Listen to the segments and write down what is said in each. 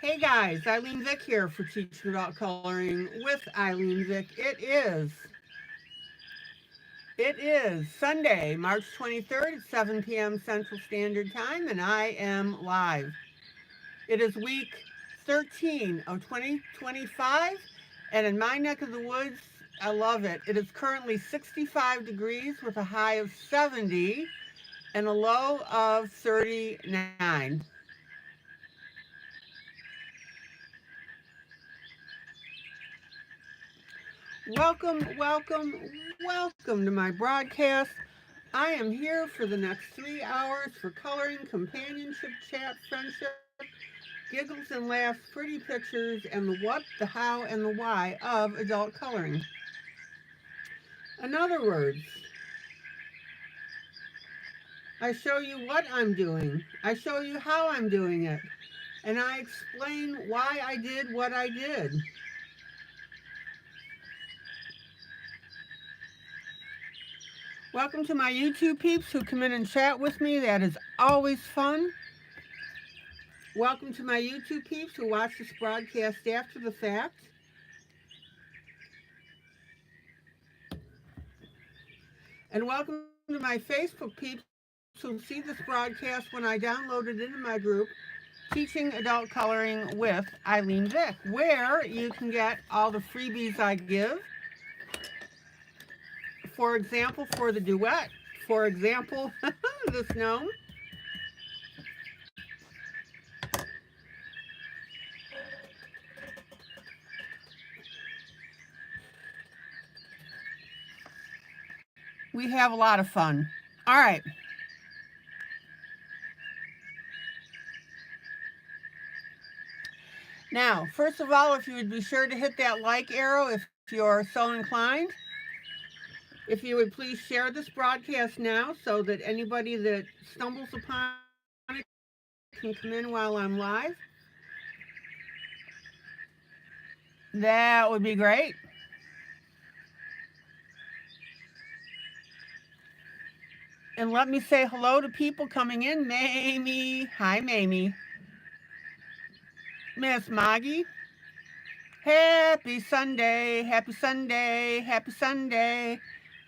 Hey guys, ILene Vick here for Teaching About Coloring with ILene Vick. It is Sunday, March 23rd at 7 p.m. Central Standard Time, and I am live. It is week 13 of 2025, and in my neck of the woods, I love it. It is currently 65 degrees with a high of 70 and a low of 39. Welcome to my broadcast. I am here for the next 3 hours for coloring, companionship, chat, friendship, giggles and laughs, pretty pictures, and the what, the how, and the why of adult coloring. In other words, I show you what I'm doing, I show you how I'm doing it, and I explain why I did what I did. Welcome to my YouTube peeps who come in and chat with me. That is always fun. Welcome to my YouTube peeps who watch this broadcast after the fact. And welcome to my Facebook peeps who see this broadcast when I download it into my group, Teaching Adult Coloring with ILene Vick, where you can get all the freebies I give. For example, for the duet, for example, this gnome. We have a lot of fun. All right. Now, first of all, if you would be sure to hit that like arrow if you're so inclined. If you would please share this broadcast now so that anybody that stumbles upon it can come in while I'm live. That would be great. And let me say hello to people coming in. Mamie. Hi, Mamie. Miss Maggie. Happy Sunday. Happy Sunday. Happy Sunday.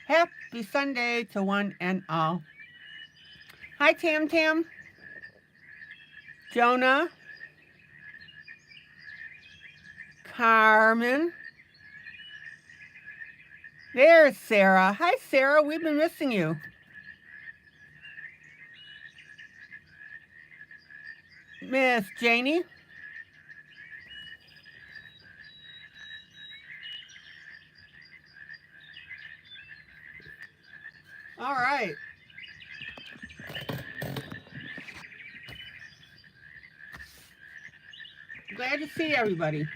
Happy Sunday to one and all. Hi, Tam Tam. Jonah. Carmen. There's Sarah. Hi, Sarah. We've been missing you. Miss Janie. All right. Glad to see everybody.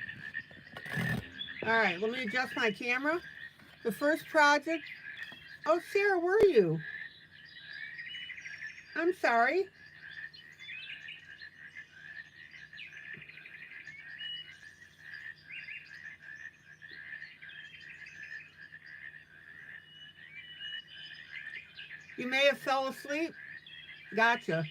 All right, let me adjust my camera. The first project. Oh, Sarah, were you? I'm sorry. You may have fell asleep. Gotcha.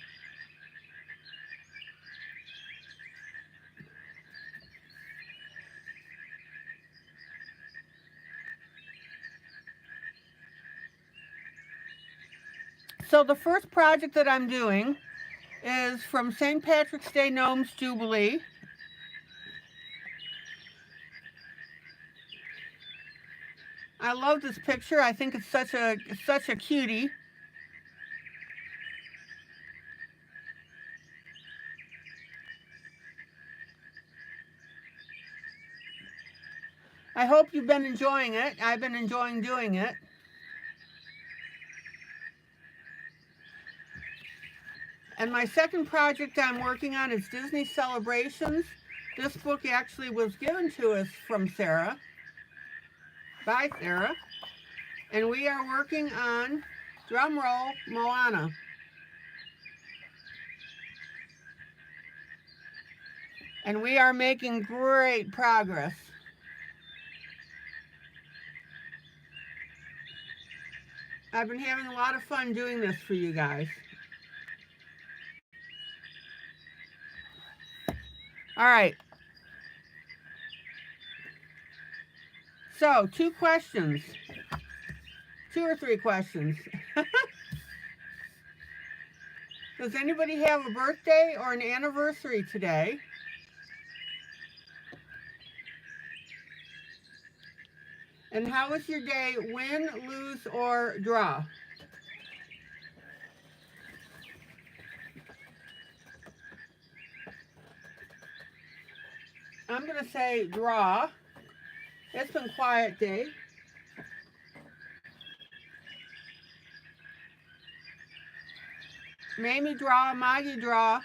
So the first project that I'm doing is from St. Patrick's Day Gnomes Jubilee. I love this picture. I think it's such a cutie. I hope you've been enjoying it. I've been enjoying doing it. And my second project I'm working on is Disney Celebrations. This book actually was given to us from Sarah, by Sarah. And we are working on, drum roll, Moana. And we are making great progress. I've been having a lot of fun doing this for you guys. All right. So, 2 questions. 2 or 3 questions. Does anybody have a birthday or an anniversary today? And how was your day? Win, lose, or draw? I'm going to say draw. It's been a quiet day. Mamie draw, Maggie draw,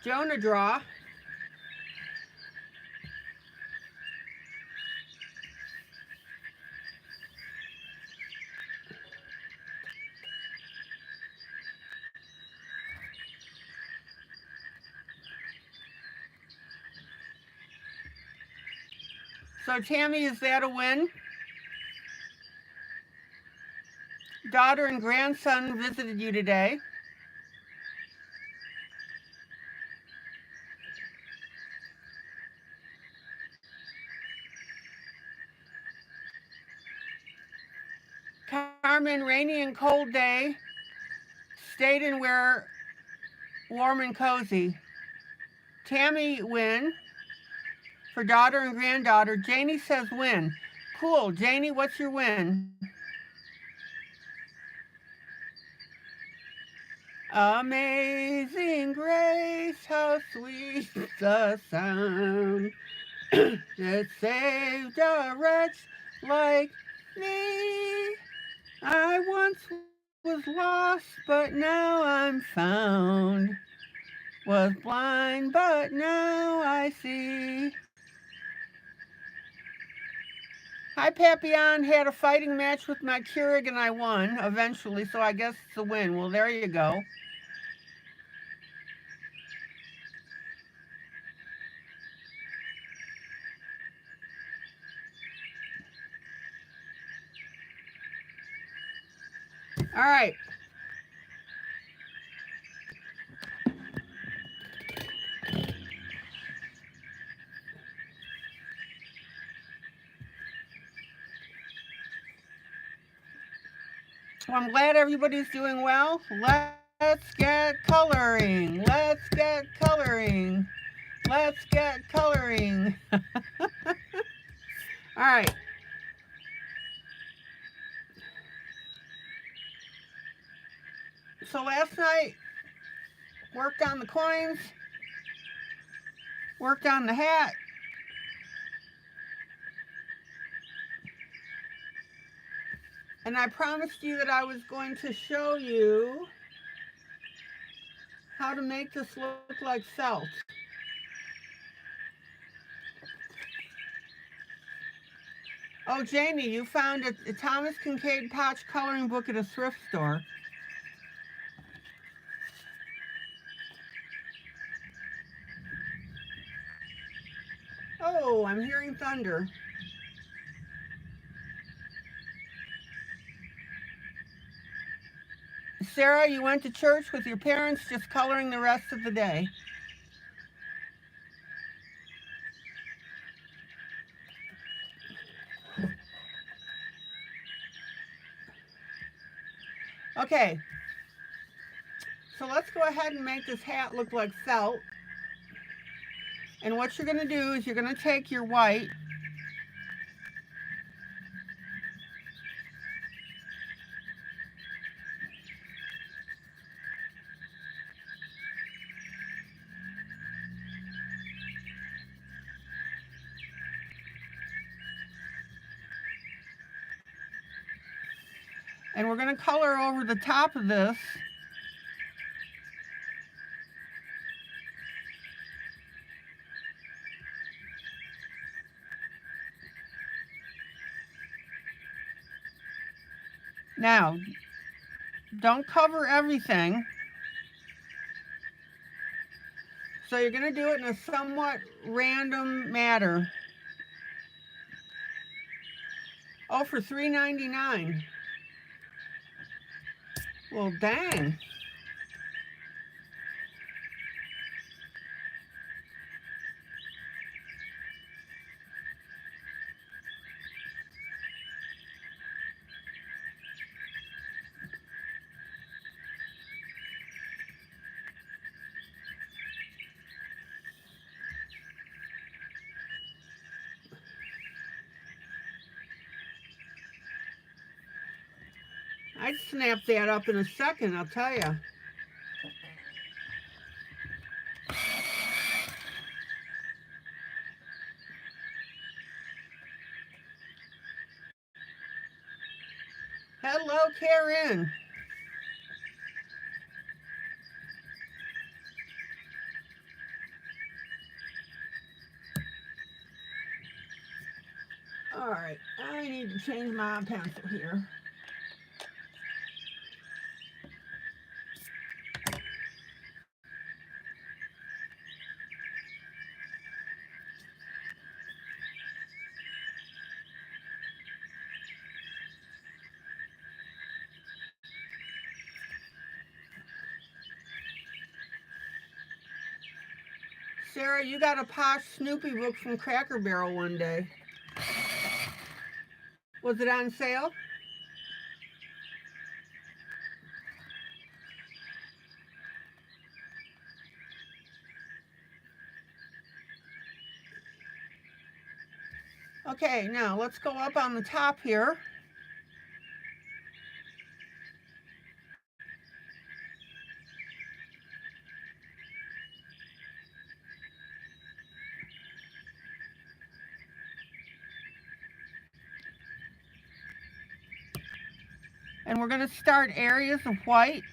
Jonah draw. So Tammy, is that a win? Daughter and grandson visited you today. Carmen, rainy and cold day. Stayed in where warm and cozy. Tammy, win. For daughter and granddaughter. Janie says win. Cool. Janie, what's your win? Amazing grace, how sweet the sound that saved a wretch like me. I once was lost, but now I'm found. Was blind, but now I see. Hi, Papillon. Had a fighting match with my Keurig and I won eventually, so I guess it's a win. Well, there you go. All right. Well, I'm glad everybody's doing well. Let's get coloring. Let's get coloring. Let's get coloring. All right. So last night, worked on the coins, worked on the hat. And I promised you that I was going to show you how to make this look like felt. Oh, Jamie, you found a Thomas Kincaid pouch coloring book at a thrift store. Oh, I'm hearing thunder. Sarah, you went to church with your parents, just coloring the rest of the day. Okay, so let's go ahead and make this hat look like felt. And what you're going to do is you're going to take your white and we're going to color over the top of this. Now, don't cover everything. So you're going to do it in a somewhat random manner. Oh, for $3.99. Well, dang. I'd snap that up in a second, I'll tell you. Hello, Karen. All right, I need to change my pencil here. Sarah, you got a posh Snoopy book from Cracker Barrel one day. Was it on sale? Okay, now let's go up on the top here. And we're going to start areas of white.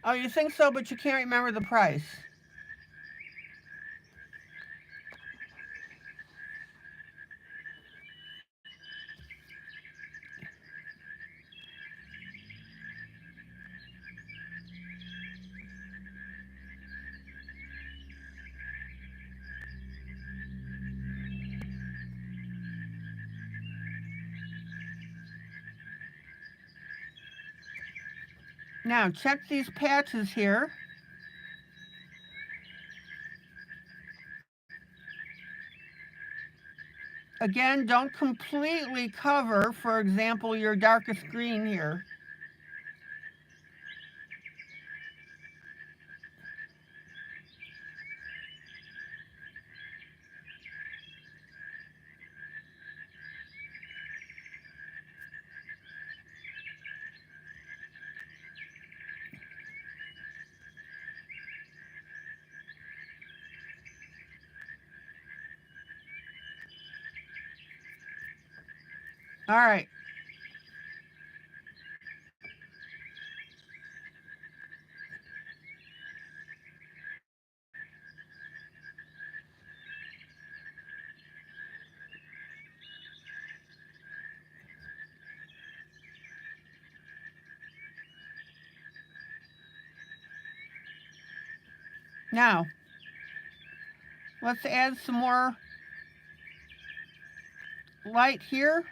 Oh, you think so, but you can't remember the price. Now, check these patches here. Again, don't completely cover, for example, your darkest green here. All right. Now, let's add some more light here.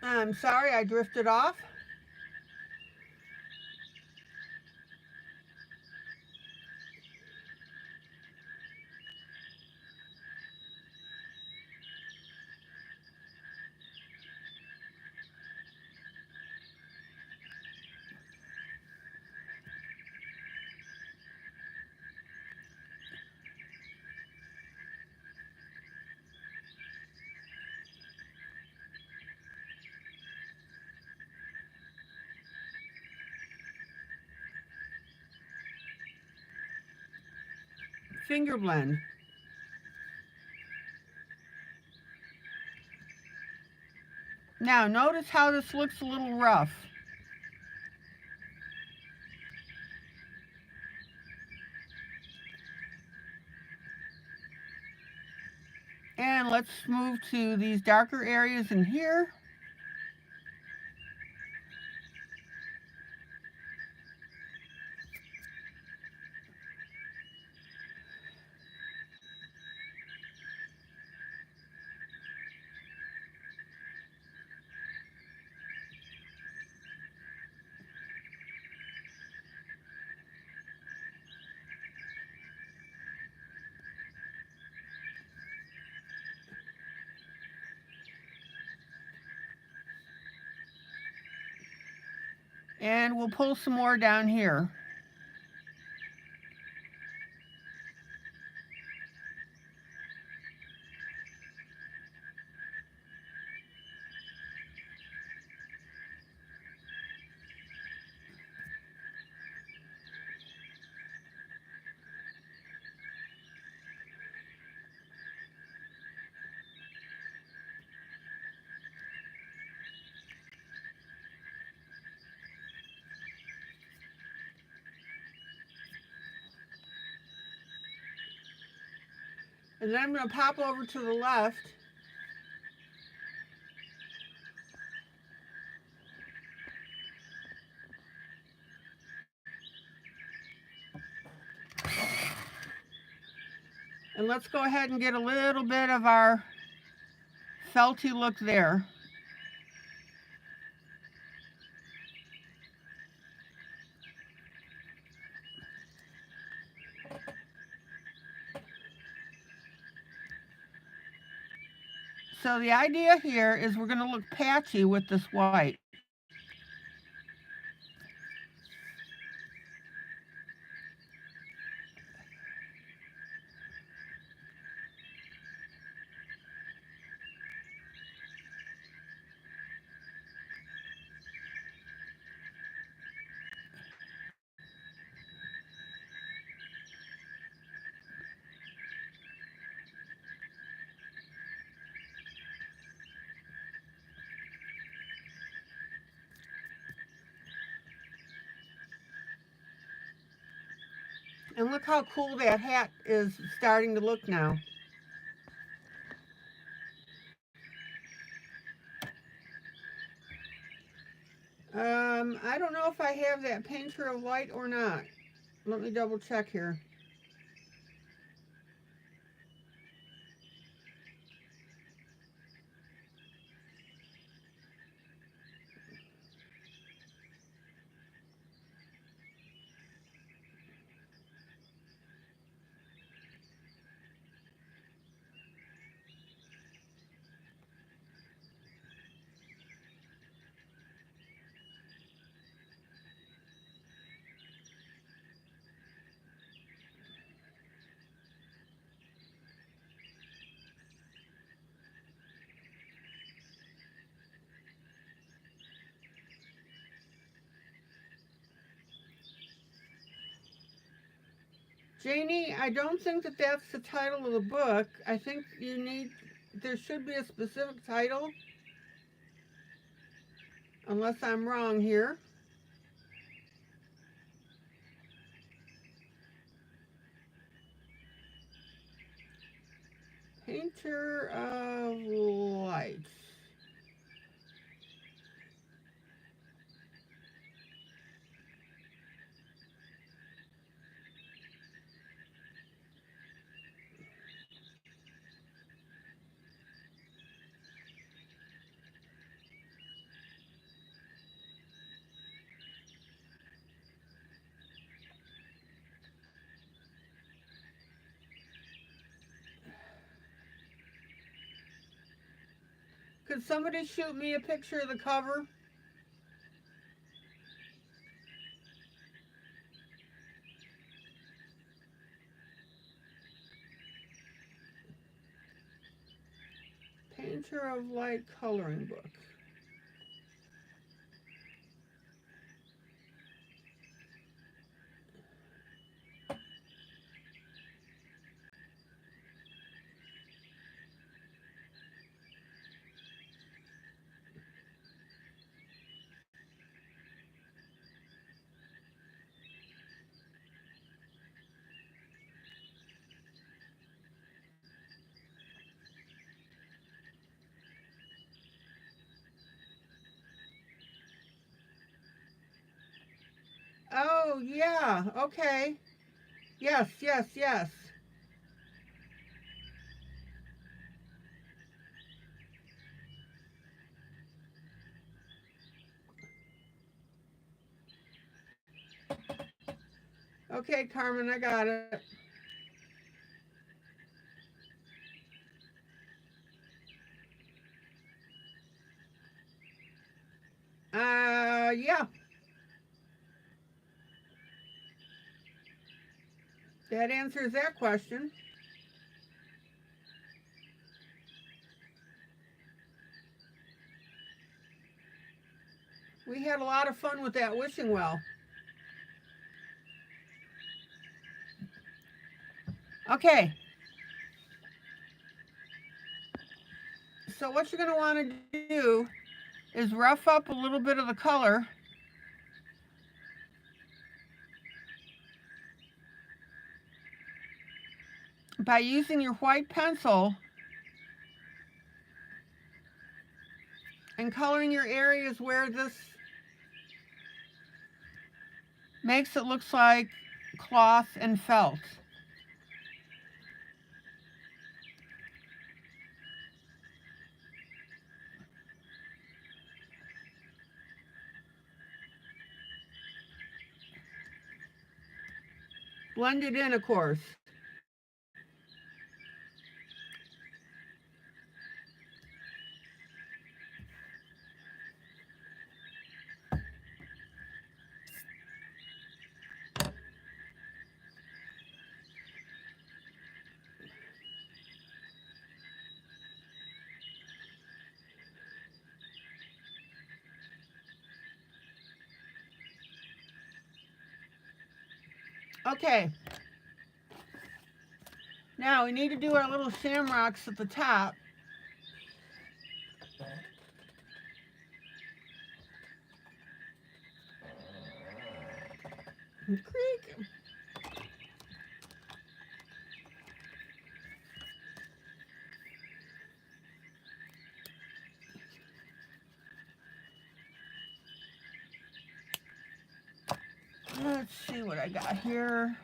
I'm sorry, I drifted off. Finger blend. Now, notice how this looks a little rough. And let's move to these darker areas in here. And we'll pull some more down here. And then I'm going to pop over to the left. And let's go ahead and get a little bit of our felty look there. So the idea here is we're going to look patchy with this white. And look how cool that hat is starting to look now. I don't know if I have that painter of light or not. Let me double check here. Janie, I don't think that that's the title of the book. I think there should be a specific title. Unless I'm wrong here. Painter of Light. Could somebody shoot me a picture of the cover? Painter of Light coloring book. Oh, yeah. Okay. Yes, yes, yes. Okay, Carmen, I got it. Yeah, that answers that question. We had a lot of fun with that wishing well. Okay, so what you're going to want to do is rough up a little bit of the color by using your white pencil and coloring your areas where this makes it look like cloth and felt. Blend it in, of course. Okay, now we need to do our little shamrocks at the top. Creak. Let's see what I got here.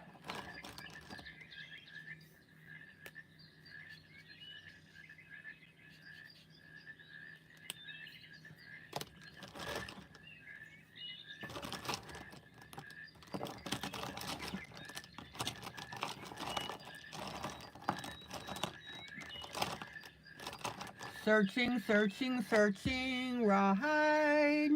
Searching, searching, searching, rawhide.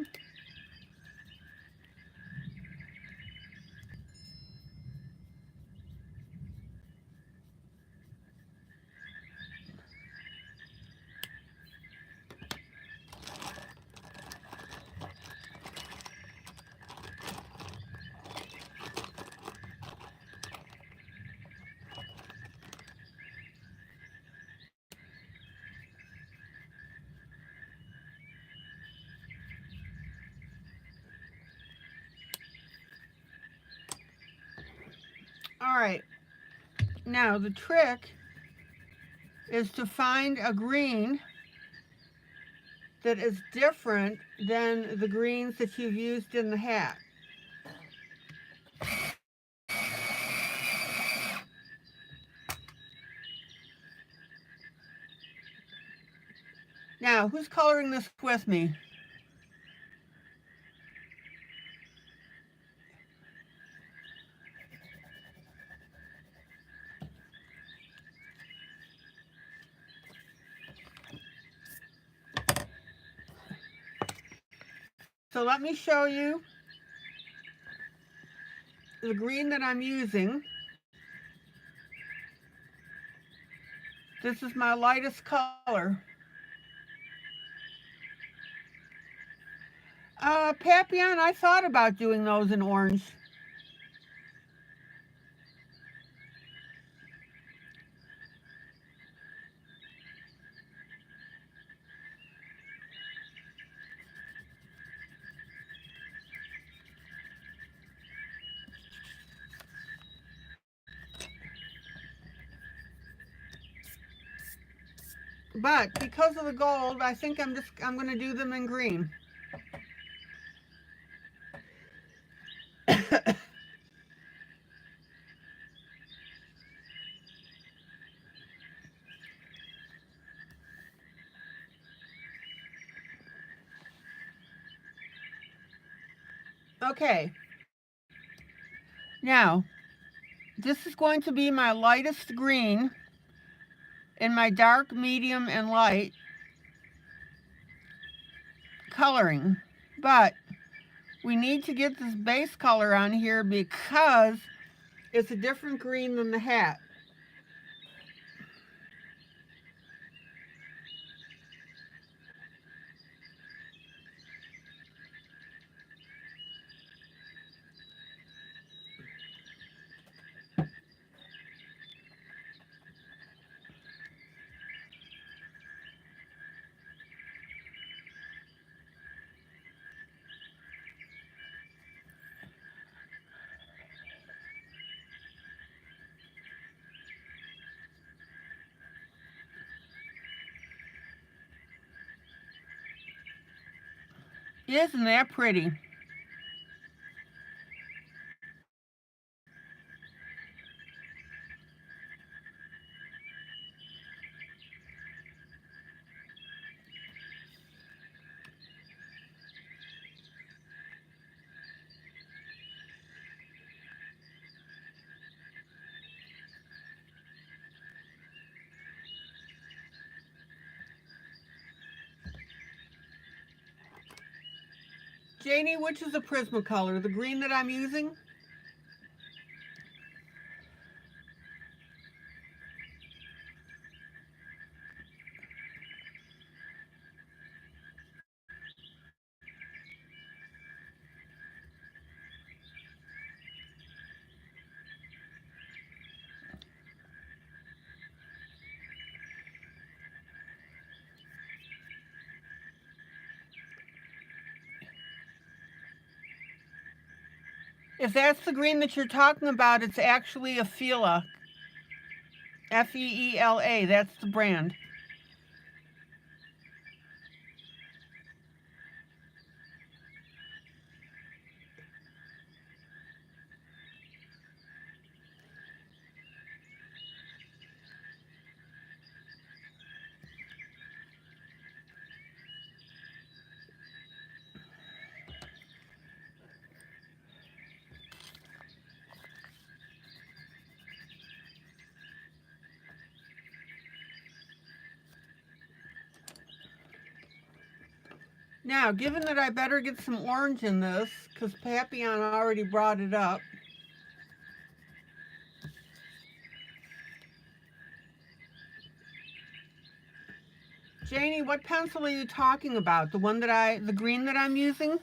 All right, now the trick is to find a green that is different than the greens that you've used in the hat. Now, who's coloring this with me? So let me show you the green that I'm using. This is my lightest color. Papillon, I thought about doing those in orange. But because of the gold, I think I'm going to do them in green. Okay, now this is going to be my lightest green in my dark, medium, and light coloring, but we need to get this base color on here because it's a different green than the hat. Isn't that pretty? Janie, which is the Prismacolor? The green that I'm using? If that's the green that you're talking about, it's actually a Fila. Feela. That's the brand. Now, given that I better get some orange in this, because Papillon already brought it up. Janie, what pencil are you talking about? The green that I'm using?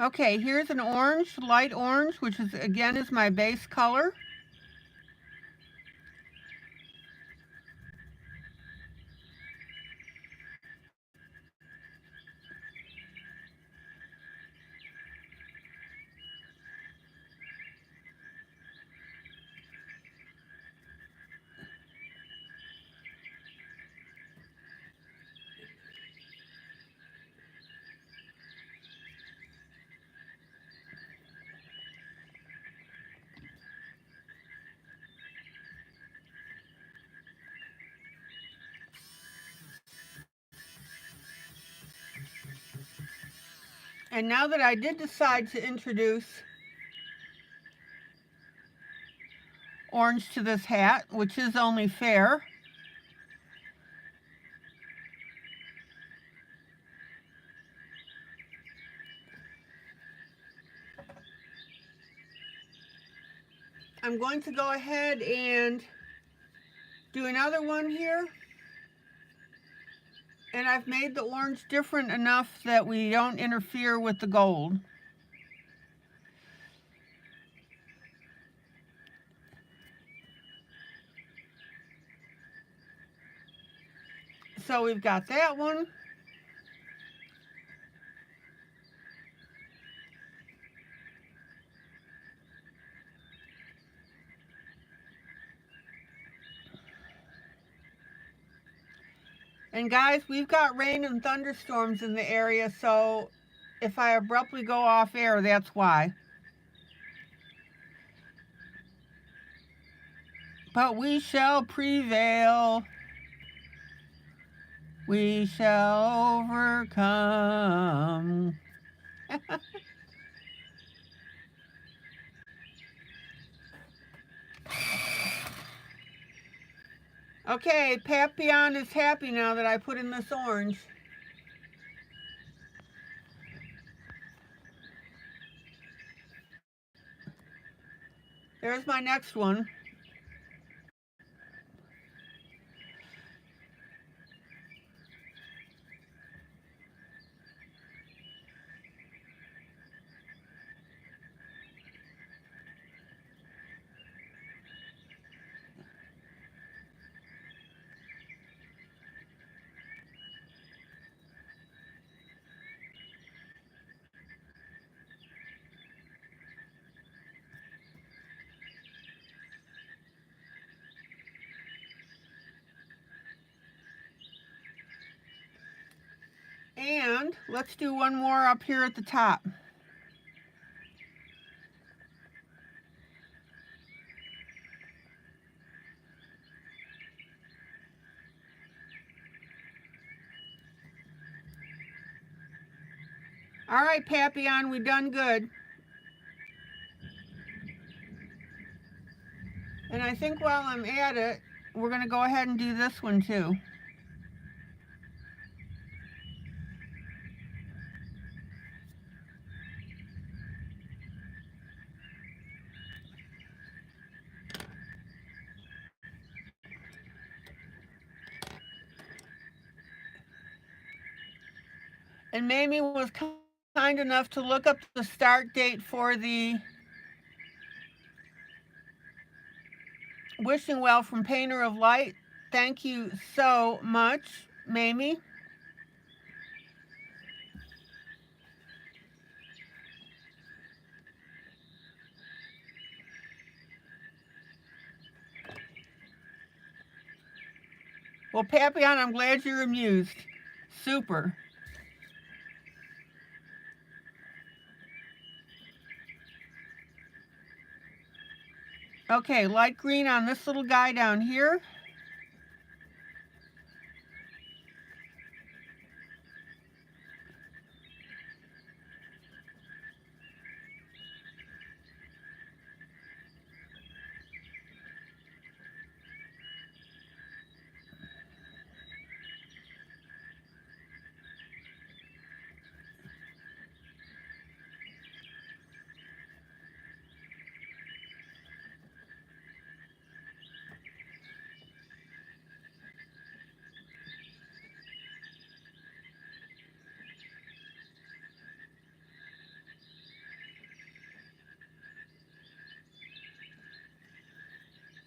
Okay, here's an orange, light orange, which is again is my base color. And now that I did decide to introduce orange to this hat, which is only fair, I'm going to go ahead and do another one here. And I've made the orange different enough that we don't interfere with the gold. So we've got that one. And guys, we've got rain and thunderstorms in the area, so if I abruptly go off air, that's why. But we shall prevail. We shall overcome. Okay, Papillon is happy now that I put in this orange. There's my next one. And let's do one more up here at the top. All right, Papillon, we done good. And I think while I'm at it, we're going to go ahead and do this one too. And Mamie was kind enough to look up the start date for the wishing well from Painter of Light. Thank you so much, Mamie. Well, Papillon, I'm glad you're amused. Super. Okay, light green on this little guy down here.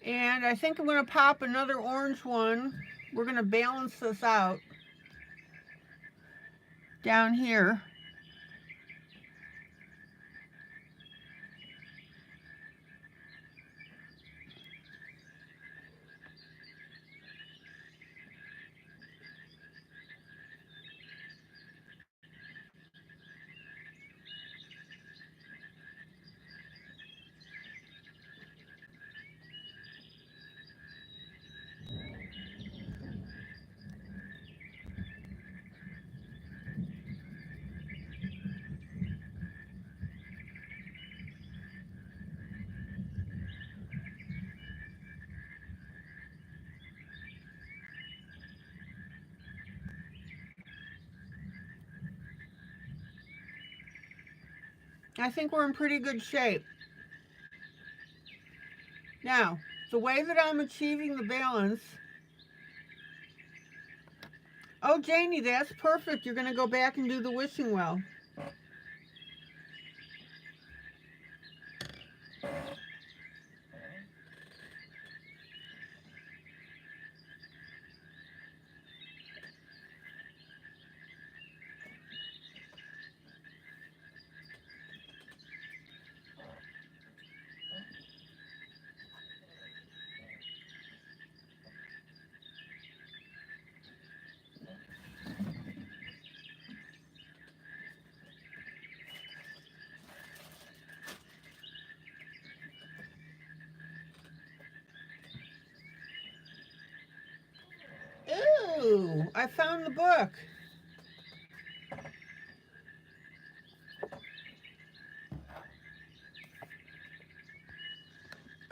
And I think I'm going to pop another orange one. We're going to balance this out down here. I think we're in pretty good shape. Now, the way that I'm achieving the balance. Oh, Janie, that's perfect. You're going to go back and do the wishing well. I found the book.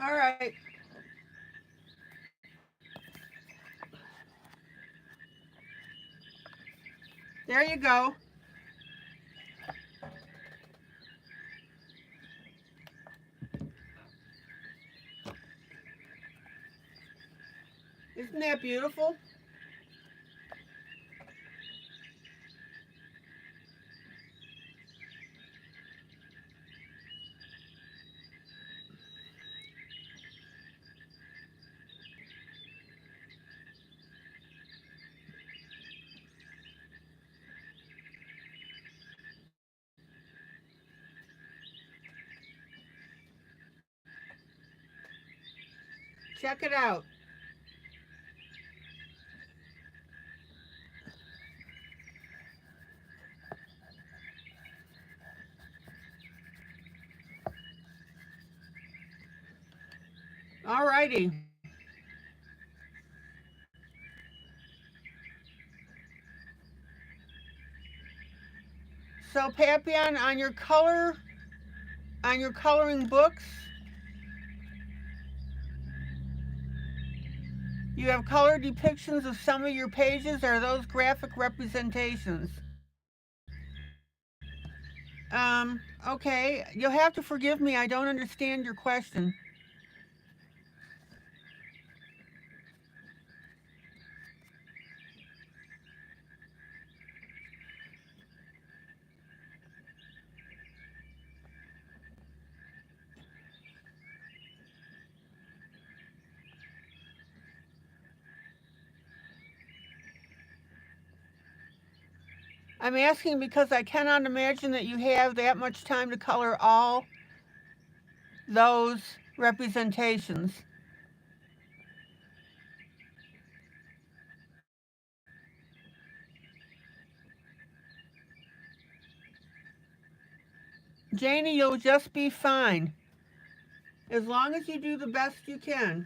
All right. There you go. Isn't that beautiful? Check it out. All righty. So Papillon, on your coloring books, you have color depictions of some of your pages. Are those graphic representations? Okay. You'll have to forgive me. I don't understand your question. I'm asking because I cannot imagine that you have that much time to color all those representations. Janie, you'll just be fine. As long as you do the best you can.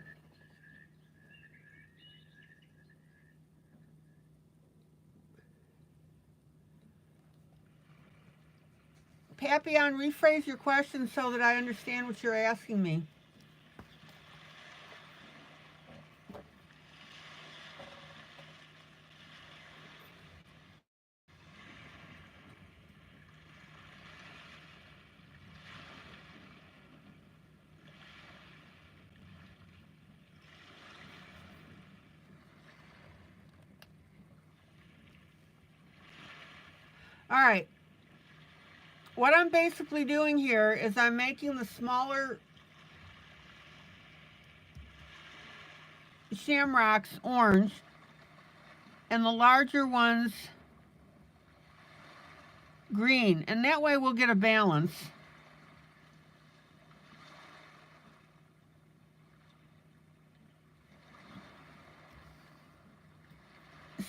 Papillon, rephrase your question so that I understand what you're asking me. All right. What I'm basically doing here is I'm making the smaller shamrocks orange and the larger ones green. And that way we'll get a balance.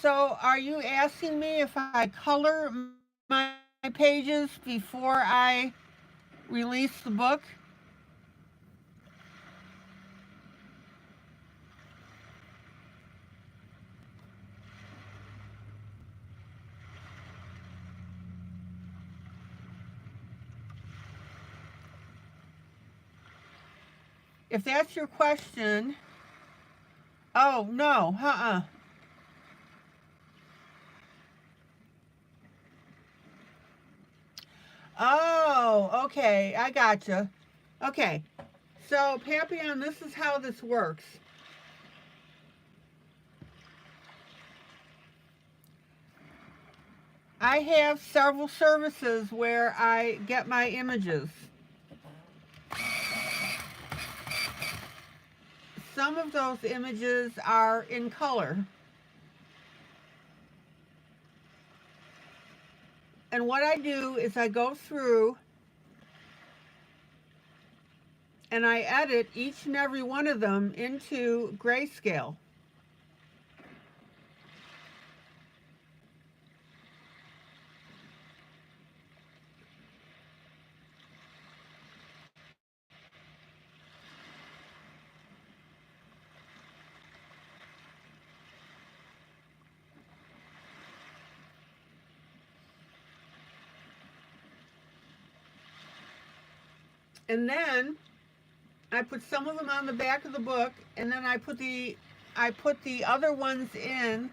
So are you asking me if I color my pages before I release the book? If that's your question, oh no, Oh, okay, I gotcha. Okay, so Papillon, this is how this works. I have several services where I get my images. Some of those images are in color. And what I do is I go through and I edit each and every one of them into grayscale. And then I put some of them on the back of the book, and then I put the other ones in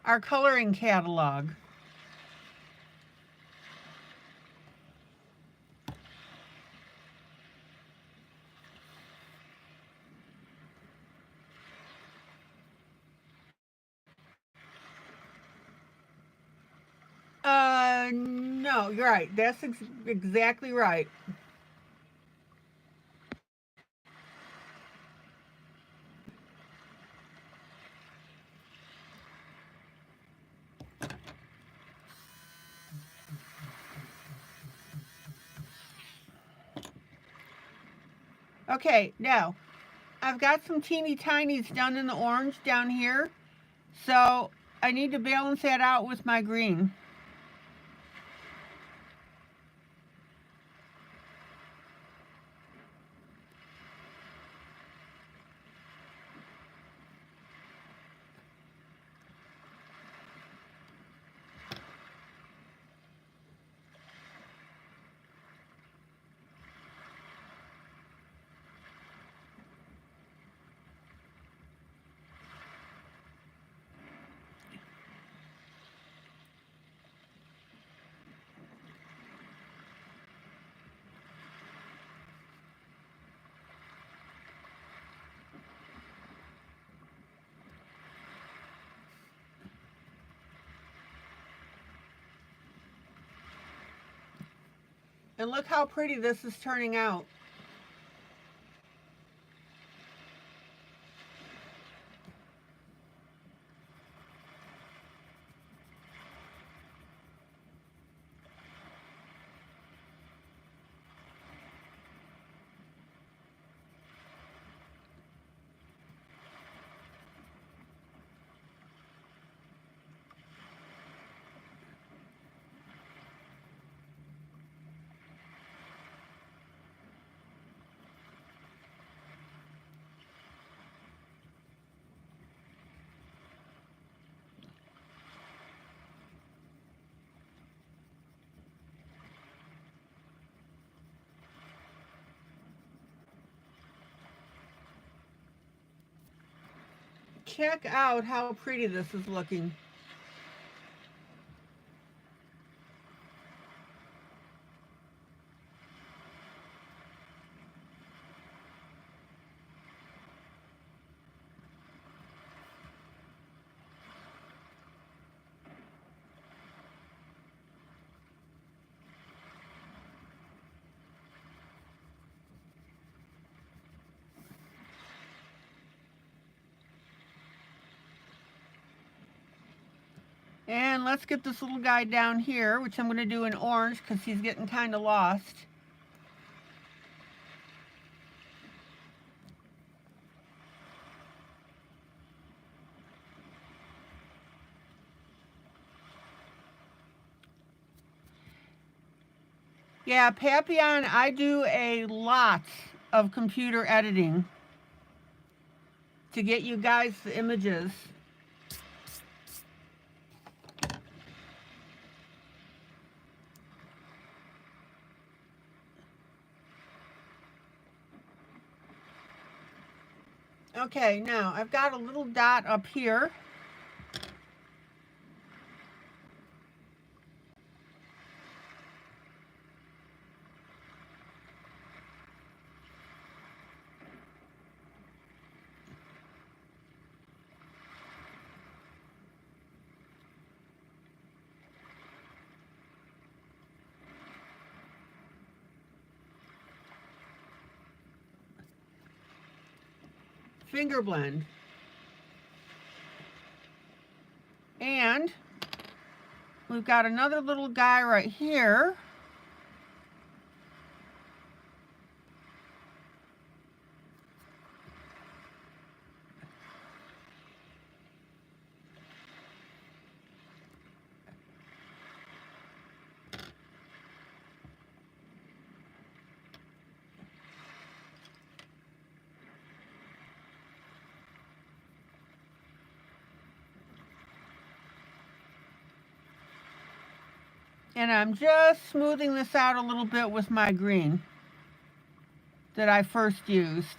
our coloring catalog. No, you're right. That's exactly right. Okay, now I've got some teeny tinies done in the orange down here, so I need to balance that out with my green. And look how pretty this is turning out. Check out how pretty this is looking. And let's get this little guy down here, which I'm going to do in orange because he's getting kind of lost. Yeah, Papillon, I do a lot of computer editing to get you guys the images. Okay, now I've got a little dot up here. Finger blend. And we've got another little guy right here. And I'm just smoothing this out a little bit with my green. that I first used.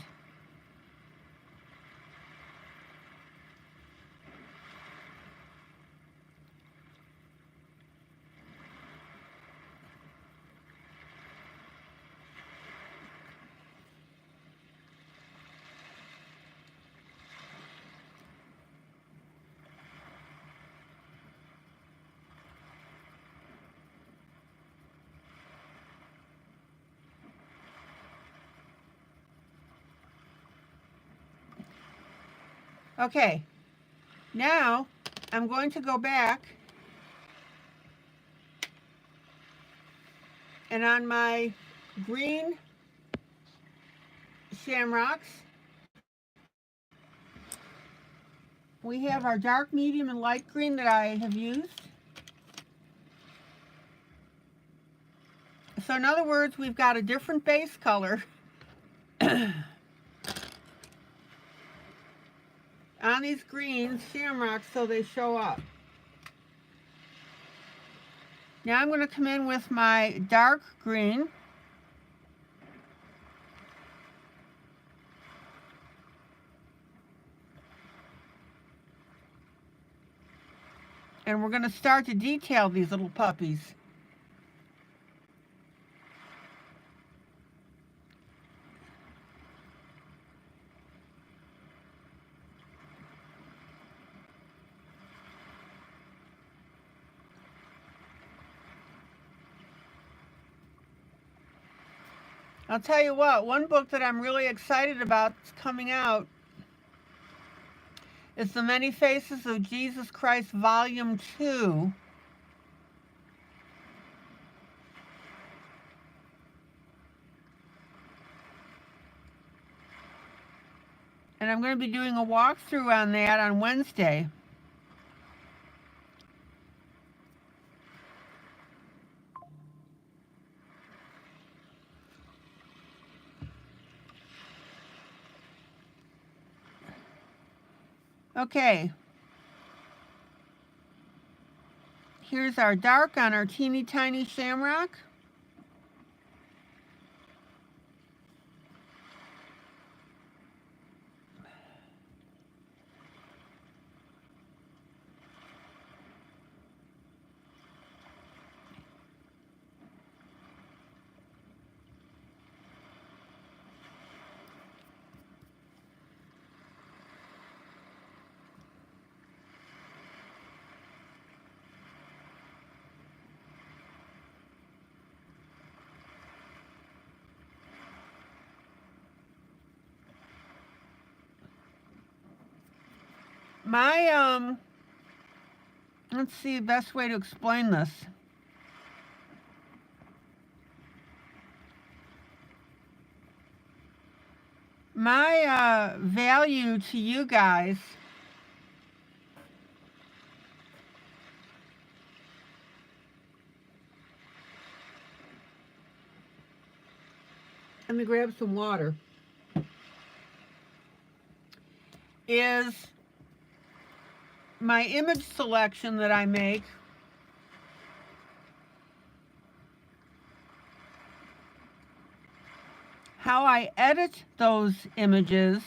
Okay, now I'm going to go back and on my green shamrocks, we have our dark, medium, and light green that I have used. So in other words, we've got a different base color on these greens shamrocks so they show up. Now I'm going to come in with my dark green. And we're going to start to detail these little puppies. I'll tell you what, one book that I'm really excited about that's coming out is The Many Faces of Jesus Christ, Volume 2. And I'm going to be doing a walkthrough on that on Wednesday. Okay. Here's our dark on our teeny tiny shamrock. Let's see the best way to explain this. My value to you guys let me grab some water, is my image selection that I make, how I edit those images,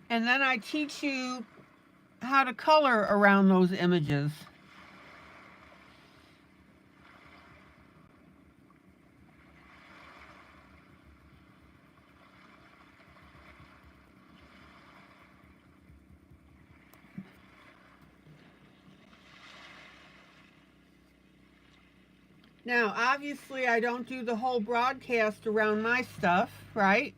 and then I teach you how to color around those images. Now, obviously, I don't do the whole broadcast around my stuff, right?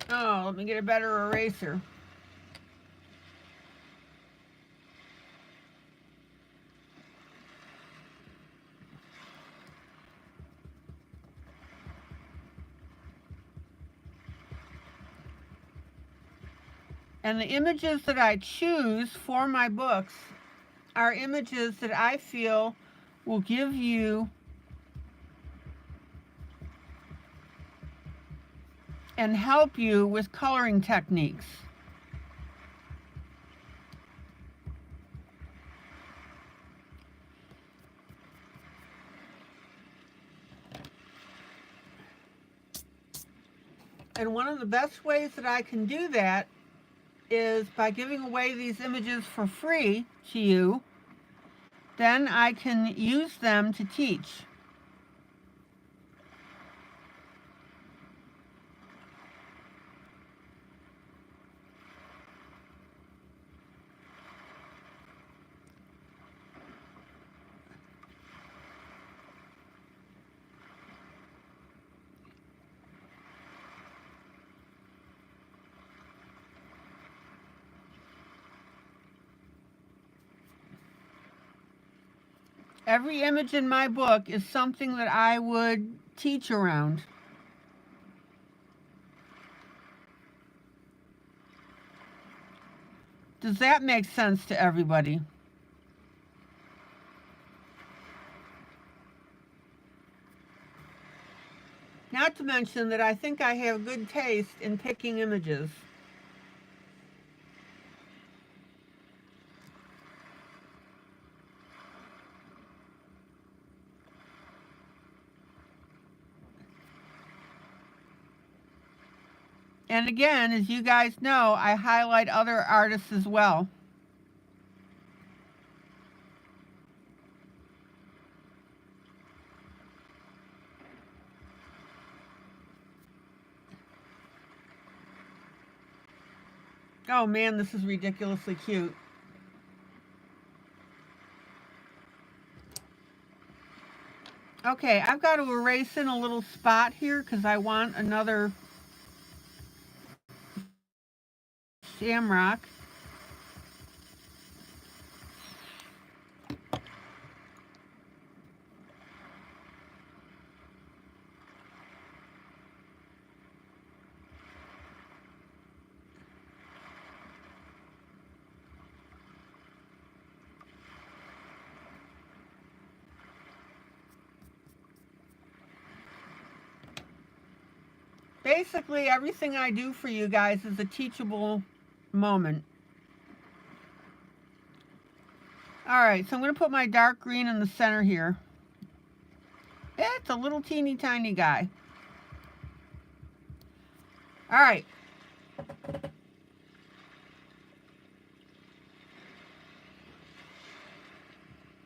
Oh, let me get a better eraser. And the images that I choose for my books are images that I feel will give you and help you with coloring techniques. And one of the best ways that I can do that is by giving away these images for free to you. Then I can use them to teach. Every image in my book is something that I would teach around. Does that make sense to everybody? Not to mention that I think I have good taste in picking images. And again, as you guys know, I highlight other artists as well. Oh man, this is ridiculously cute. Okay, I've got to erase in a little spot here because I want another shamrock. Basically, everything I do for you guys is a teachable moment. All right, so I'm going to put my dark green in the center here. It's a little teeny tiny guy. All right.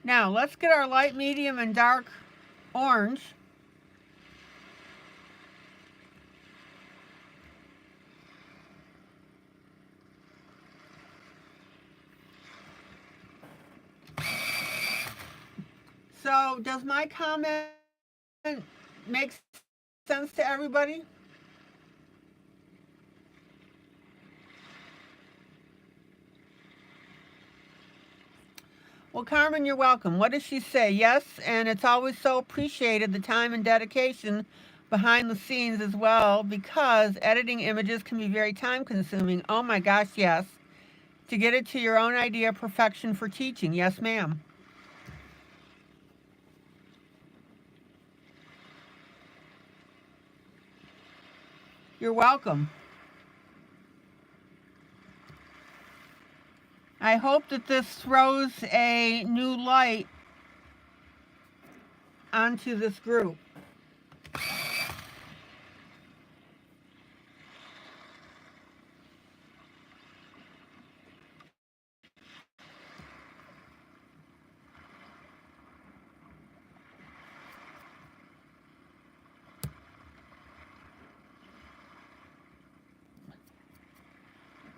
Now, let's get our light, medium, and dark orange. So, does my comment make sense to everybody? Well, Carmen, you're welcome. What does she say? Yes, and it's always so appreciated, the time and dedication behind the scenes as well, because editing images can be very time consuming. Oh my gosh, yes. To get it to your own idea of perfection for teaching. Yes, ma'am. You're welcome. I hope that this throws a new light onto this group.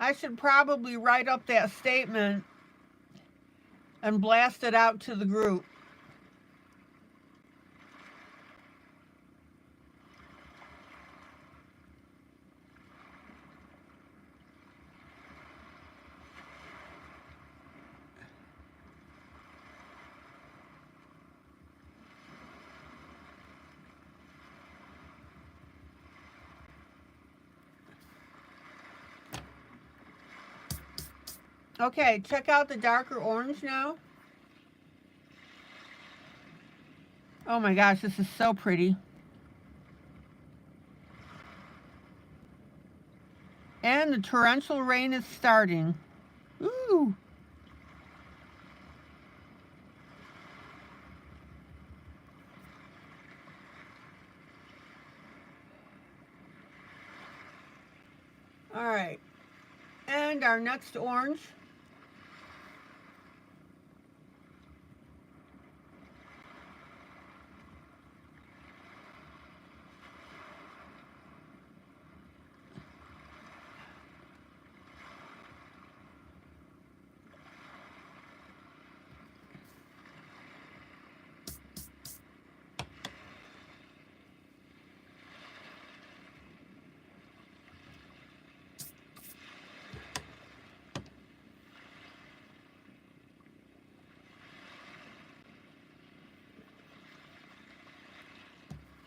I should probably write up that statement and blast it out to the group. Okay, check out the darker orange now. Oh my gosh, this is so pretty. And the torrential rain is starting. Ooh. All right. And our next orange.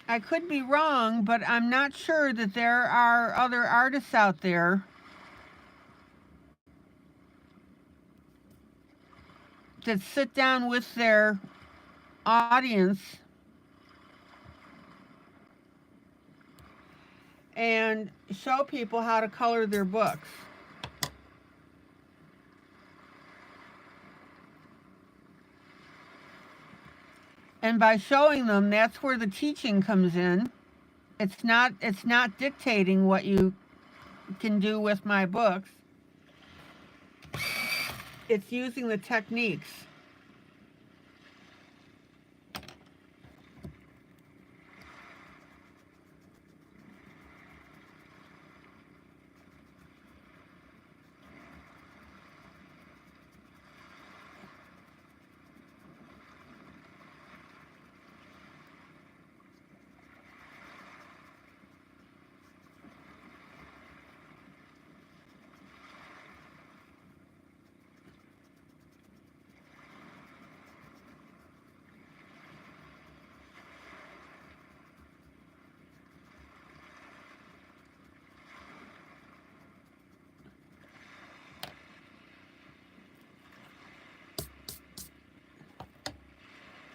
I could be wrong, but I'm not sure that there are other artists out there that sit down with their audience and show people how to color their books. And by showing them, that's where the teaching comes in. It's not dictating what you can do with my books. It's using the techniques.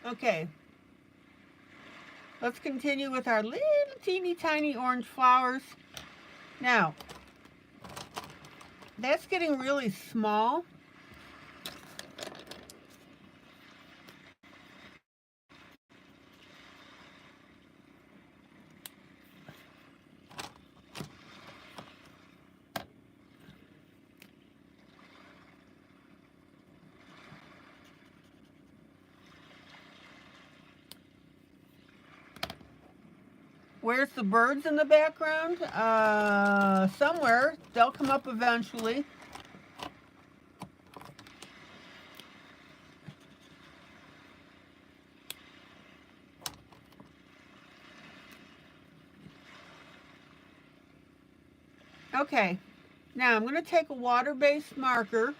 Okay, let's continue with our little teeny tiny orange flowers. Now, that's getting really small. Where's the birds in the background? Somewhere. They'll come up eventually. Okay, now I'm going to take a water-based marker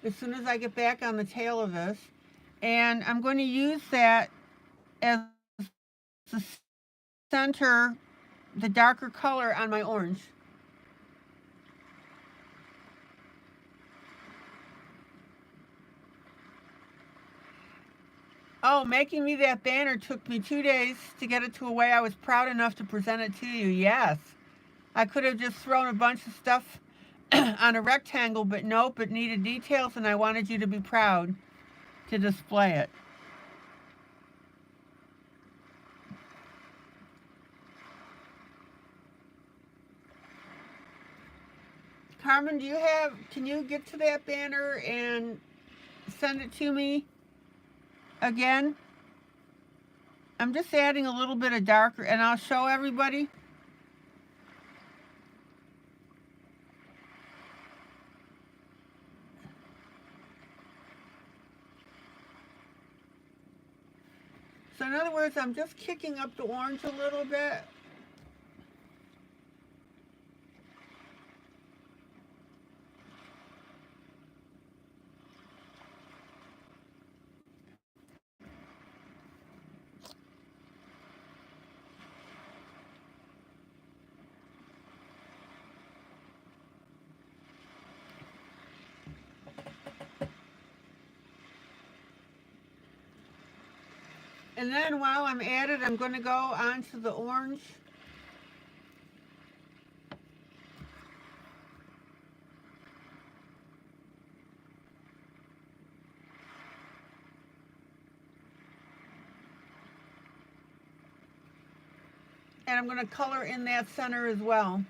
as soon as I get back on the tail of this, and I'm going to use that as the center, the darker color on my orange. Oh, making me that banner took me 2 days to get it to a way I was proud enough to present it to you. Yes. I could have just thrown a bunch of stuff on a rectangle, but nope, it needed details and I wanted you to be proud to display it. Carmen, can you get to that banner and send it to me again? I'm just adding a little bit of darker, and I'll show everybody. So in other words, I'm just kicking up the orange a little bit. And then while I'm at it, I'm going to go onto the orange. And I'm going to color in that center as well.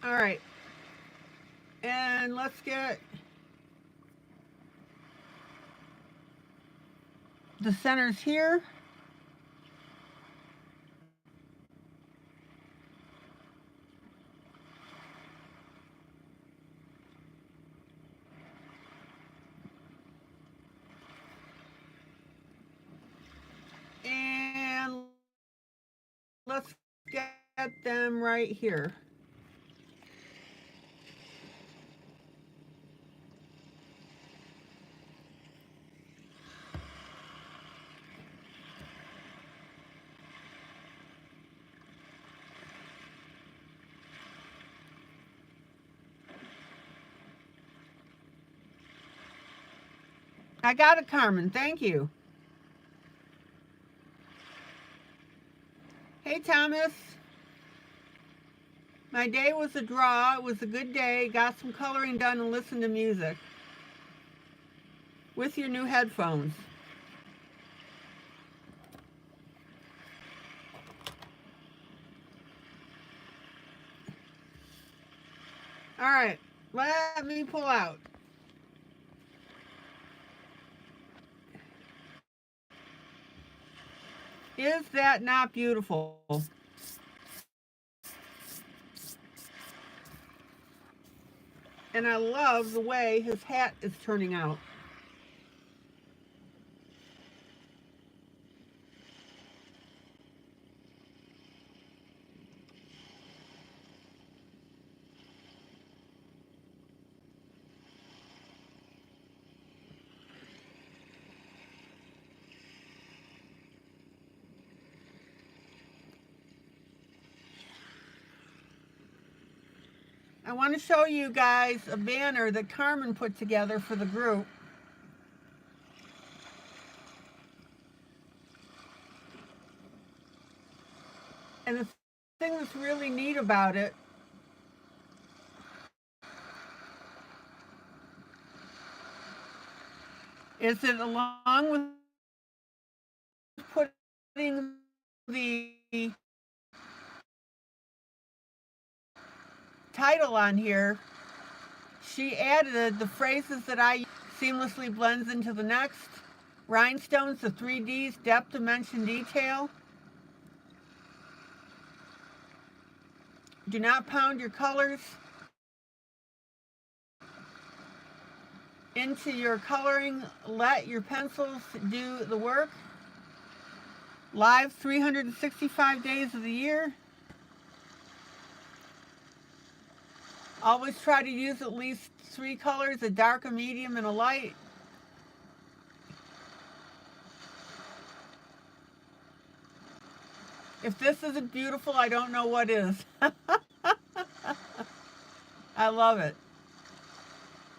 All right. And let's get the centers here. And let's get them right here. I got it, Carmen. Thank you. Hey, Thomas. My day was a draw. It was a good day. Got some coloring done and listened to music with your new headphones. All right, let me pull out. Is that not beautiful? And I love the way his hat is turning out. I want to show you guys a banner that Carmen put together for the group. And the thing that's really neat about it is that along with putting the title on here, she added the phrases that I use. Seamlessly blends into the next. Rhinestones, the 3Ds, depth, dimension, detail. Do not pound your colors into your coloring. Let your pencils do the work. Live 365 days of the year. Always try to use at least 3 colors, a dark, a medium, and a light. If this isn't beautiful, I don't know what is. I love it.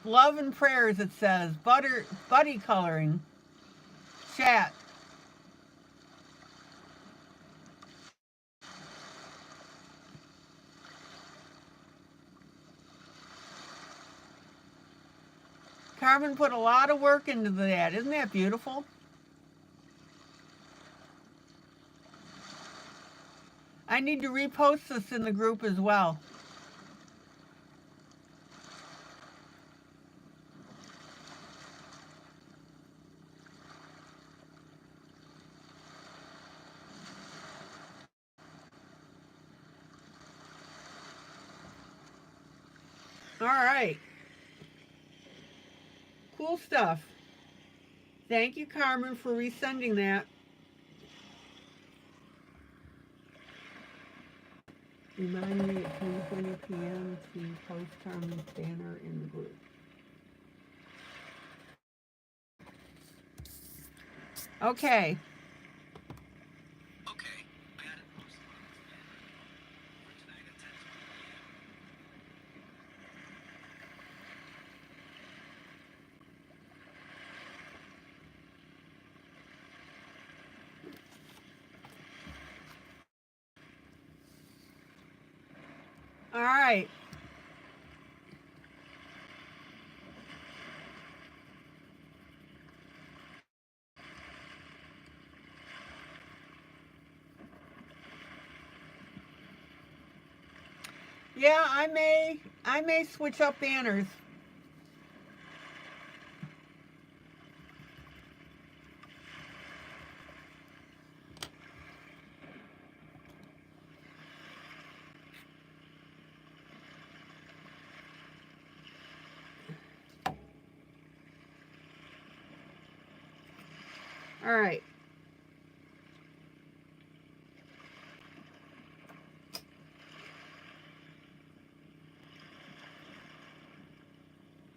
Love and prayers, it says. Buddy coloring. Chat. Carmen put a lot of work into that. Isn't that beautiful? I need to repost this in the group as well. All right. Cool stuff. Thank you, Carmen, for resending that. Remind me at 10:20 p.m. to post Carmen's banner in the group. Okay. Okay. I added porcelain for tonight at 10:20 p.m. All right. Yeah, I may switch up banners. All right.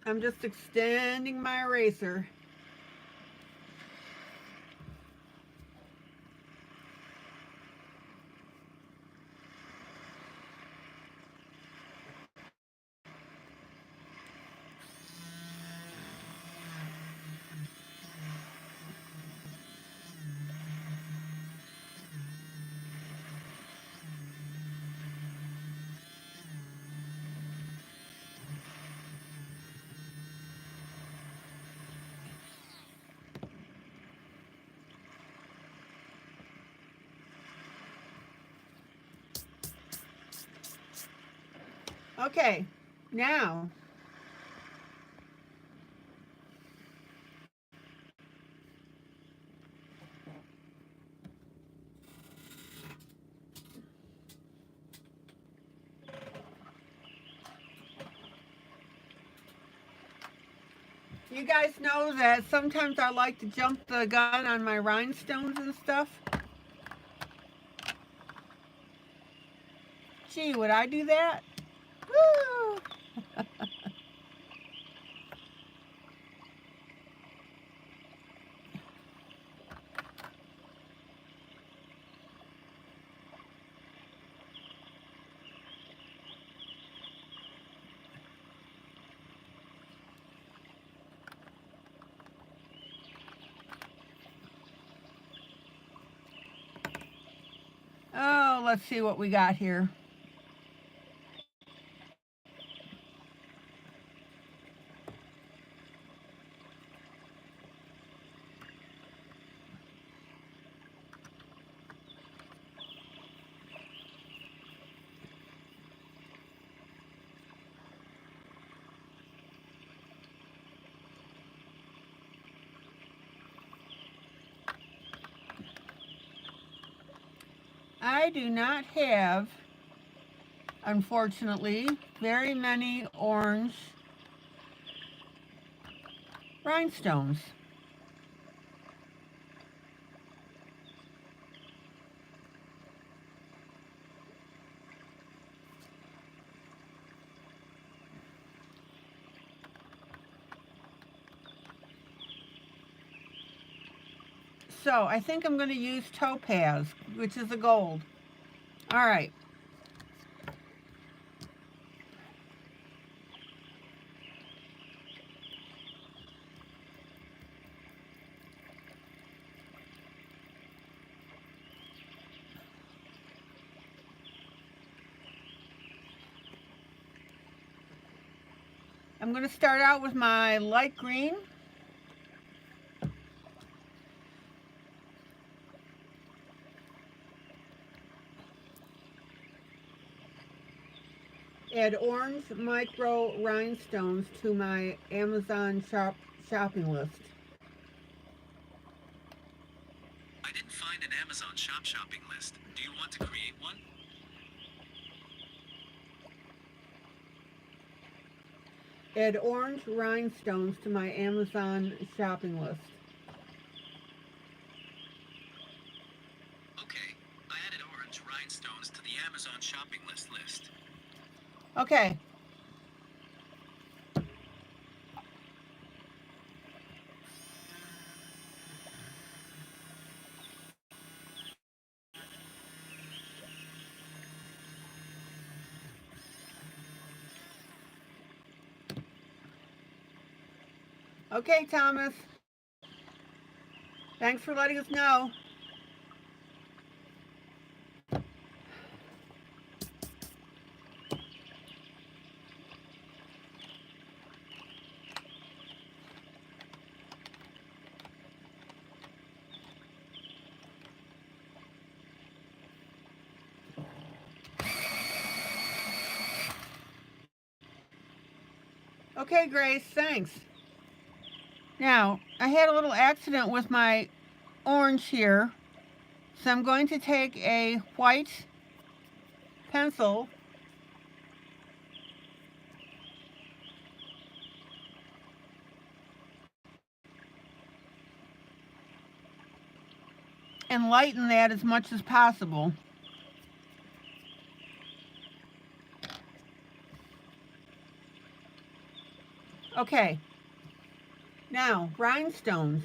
I'm just extending my eraser. Okay. Now, you guys know that sometimes I like to jump the gun on my rhinestones and stuff. Gee, would I do that? Woo! Oh, let's see what we got here. I do not have, unfortunately, very many orange rhinestones. So I think I'm going to use topaz, which is a gold. All right. I'm going to start out with my light green. Add orange micro rhinestones to my Amazon shopping list. I didn't find an Amazon shopping list. Do you want to create one? Add orange rhinestones to my Amazon shopping list. Okay. I added orange rhinestones to the Amazon shopping list. Okay. Okay, Thomas. Thanks for letting us know. Okay, Grace, thanks. Now, I had a little accident with my orange here, so I'm going to take a white pencil and lighten that as much as possible. Okay, now rhinestones.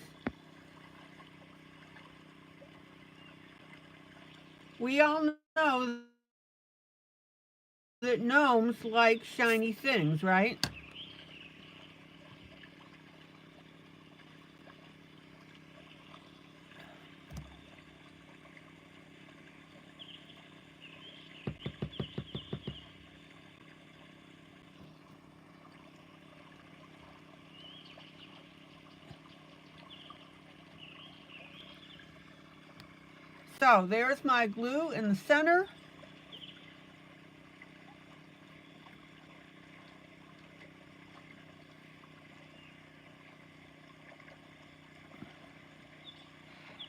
We all know that gnomes like shiny things, right? So there's my glue in the center.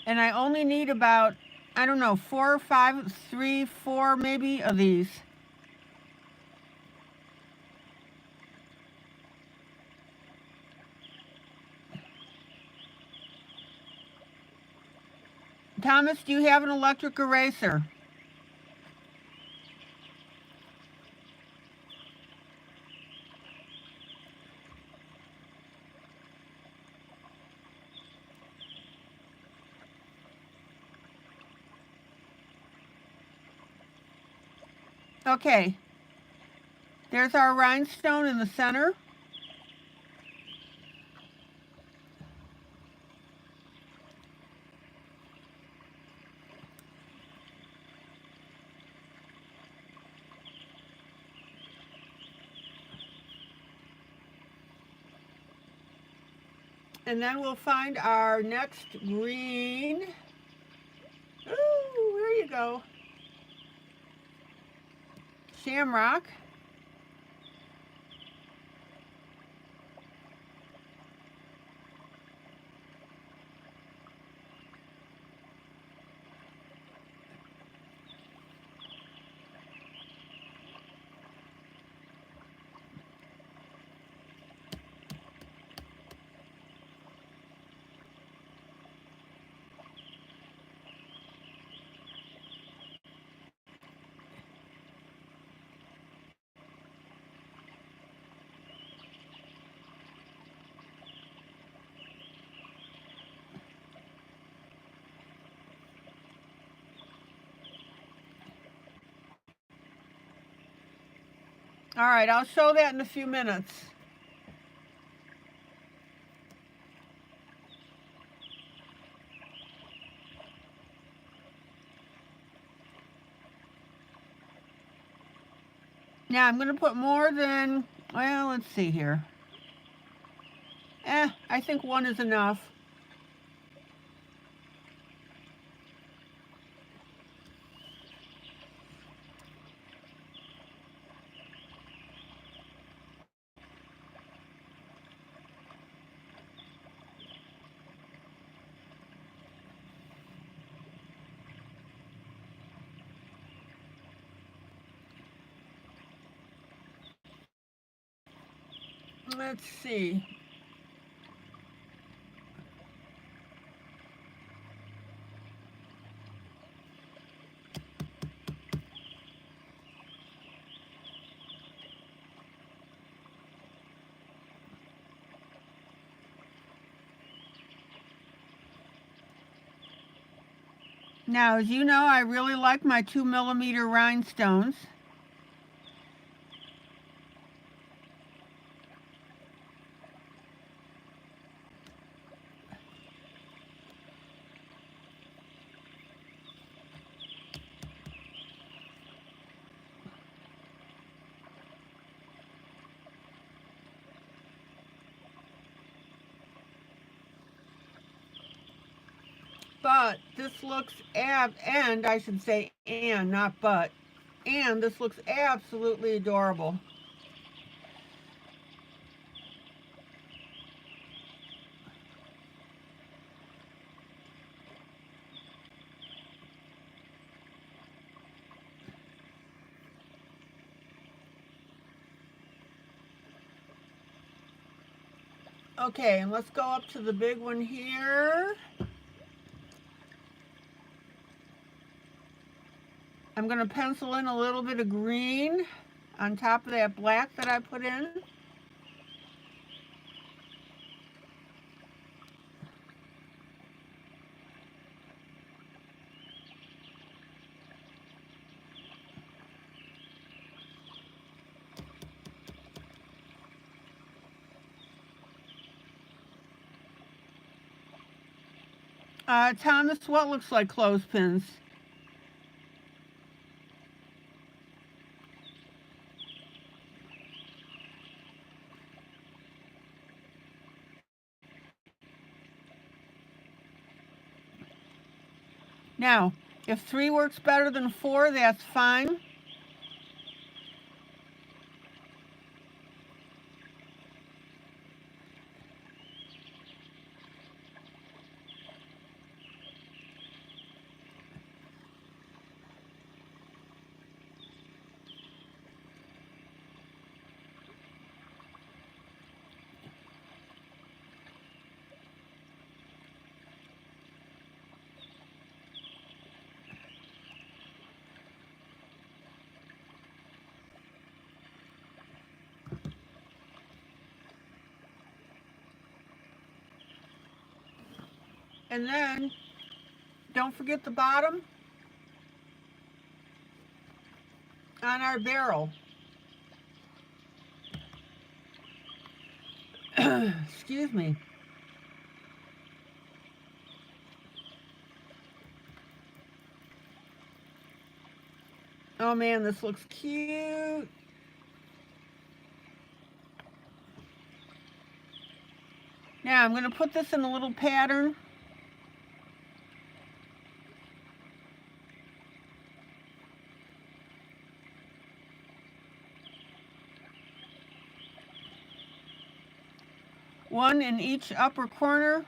And I only need about, I don't know, 4 or 5, 3, 4 maybe of these. Thomas, do you have an electric eraser? Okay, there's our rhinestone in the center. And then we'll find our next green. Ooh, there you go. Shamrock. All right, I'll show that in a few minutes. Now I'm going to put more than, well, let's see here. I think 1 is enough. Let's see. Now, as you know, I really like my 2mm rhinestones. But this looks and I should say and, not but. And this looks absolutely adorable. Okay, and let's go up to the big one here. I'm going to pencil in a little bit of green on top of that black that I put in. Thomas, what looks like clothespins? Now, if 3 works better than 4, that's fine. And then, don't forget the bottom on our barrel. Excuse me. Oh man, this looks cute. Now I'm going to put this in a little pattern. One in each upper corner.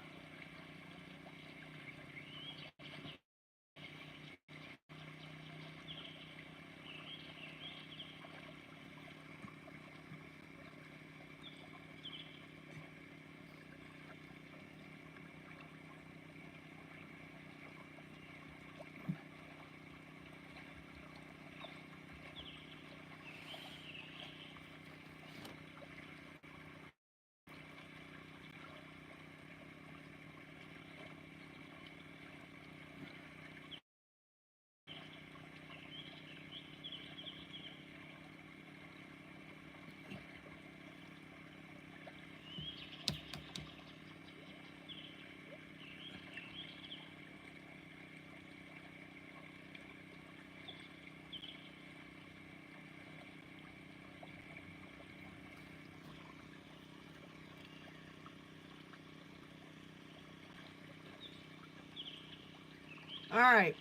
All right.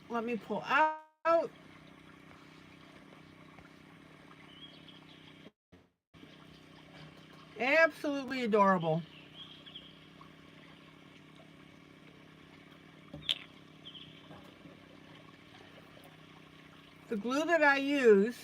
Let me pull out. Absolutely adorable. The glue that I use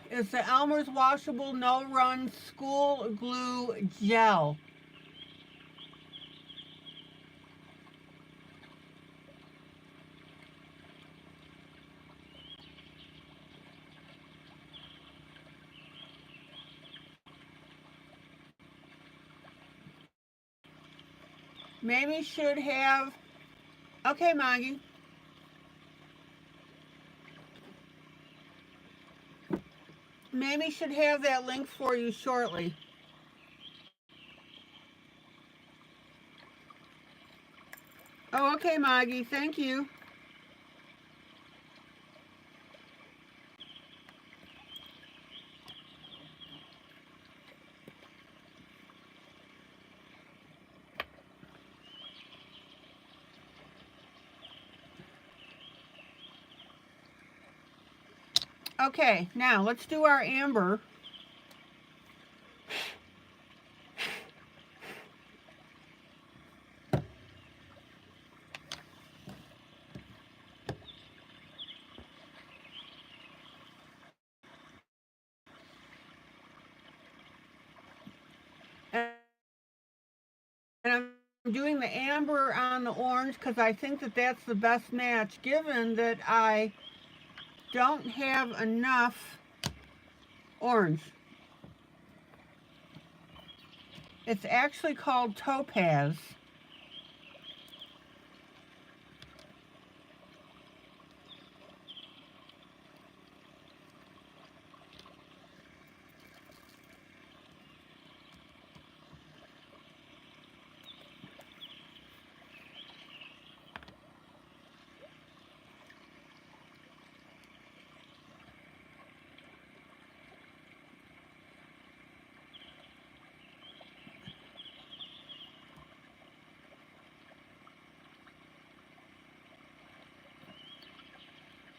is the Elmer's Washable No Run School Glue Gel. Maybe should have, okay, Maggie. Mamie should have that link for you shortly. Oh, okay, Maggie. Thank you. Okay, now let's do our amber. And I'm doing the amber on the orange because I think that that's the best match, given that I don't have enough orange. It's actually called topaz.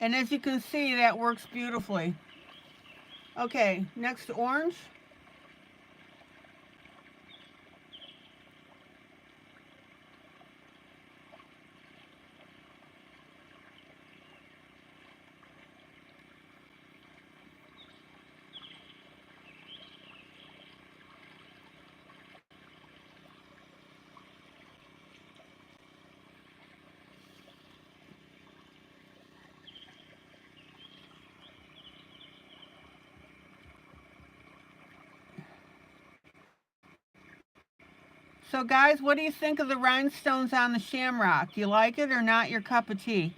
And as you can see, that works beautifully. Okay, next orange. So guys, what do you think of the rhinestones on the shamrock? Do you like it or not your cup of tea?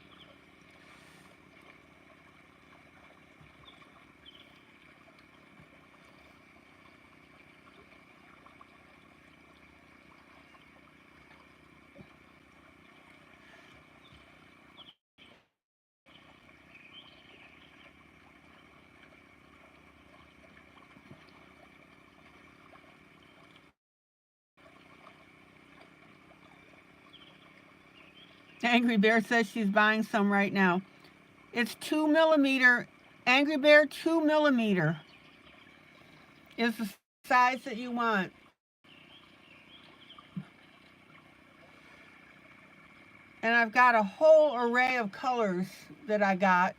Angry Bear says she's buying some right now. It's 2 millimeter. Angry Bear, 2 millimeter is the size that you want. And I've got a whole array of colors that I got.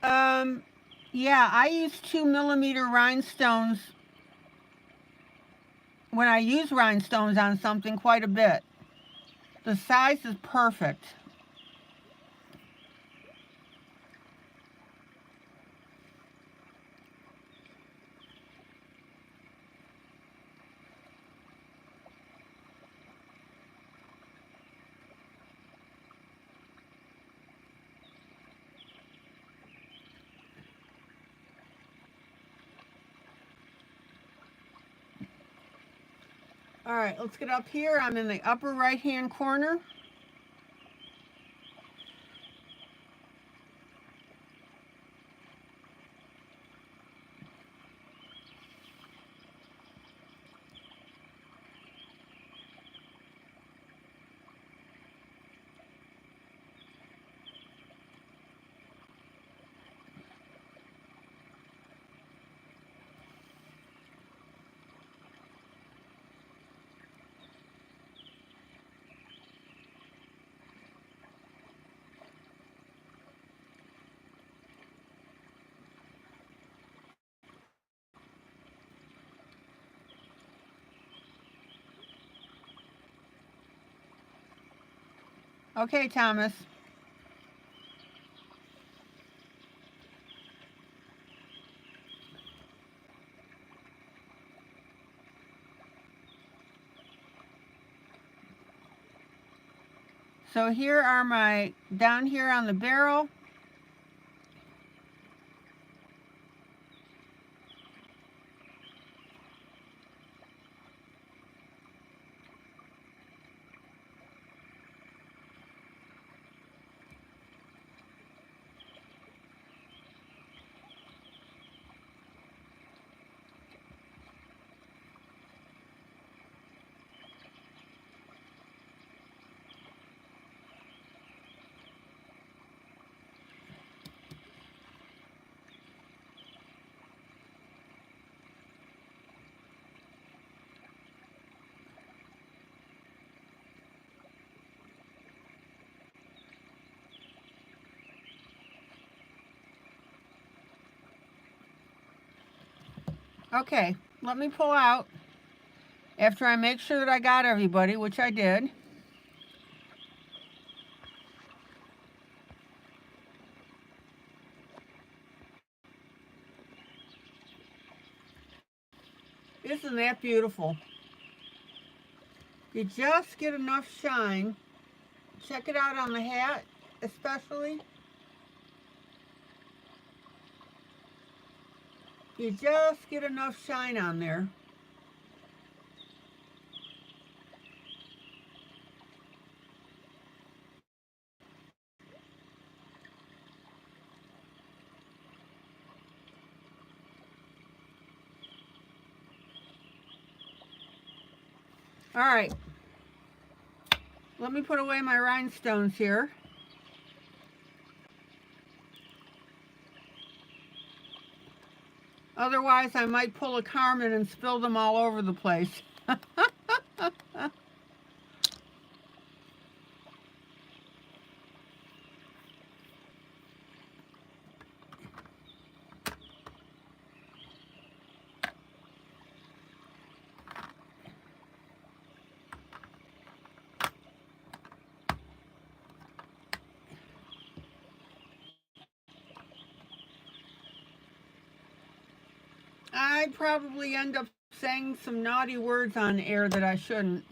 Um, yeah, I use 2 millimeter rhinestones when I use rhinestones on something quite a bit. The size is perfect. All right, let's get up here. I'm in the upper right hand corner. Okay, Thomas. So here are my, down here on the barrel, okay, let me pull out after I make sure that I got everybody, which I did. Isn't that beautiful? You just get enough shine. Check it out on the hat, especially. You just get enough shine on there. All right, let me put away my rhinestones here. Otherwise, I might pull a Carmen and spill them all over the place. I'd probably end up saying some naughty words on air that I shouldn't.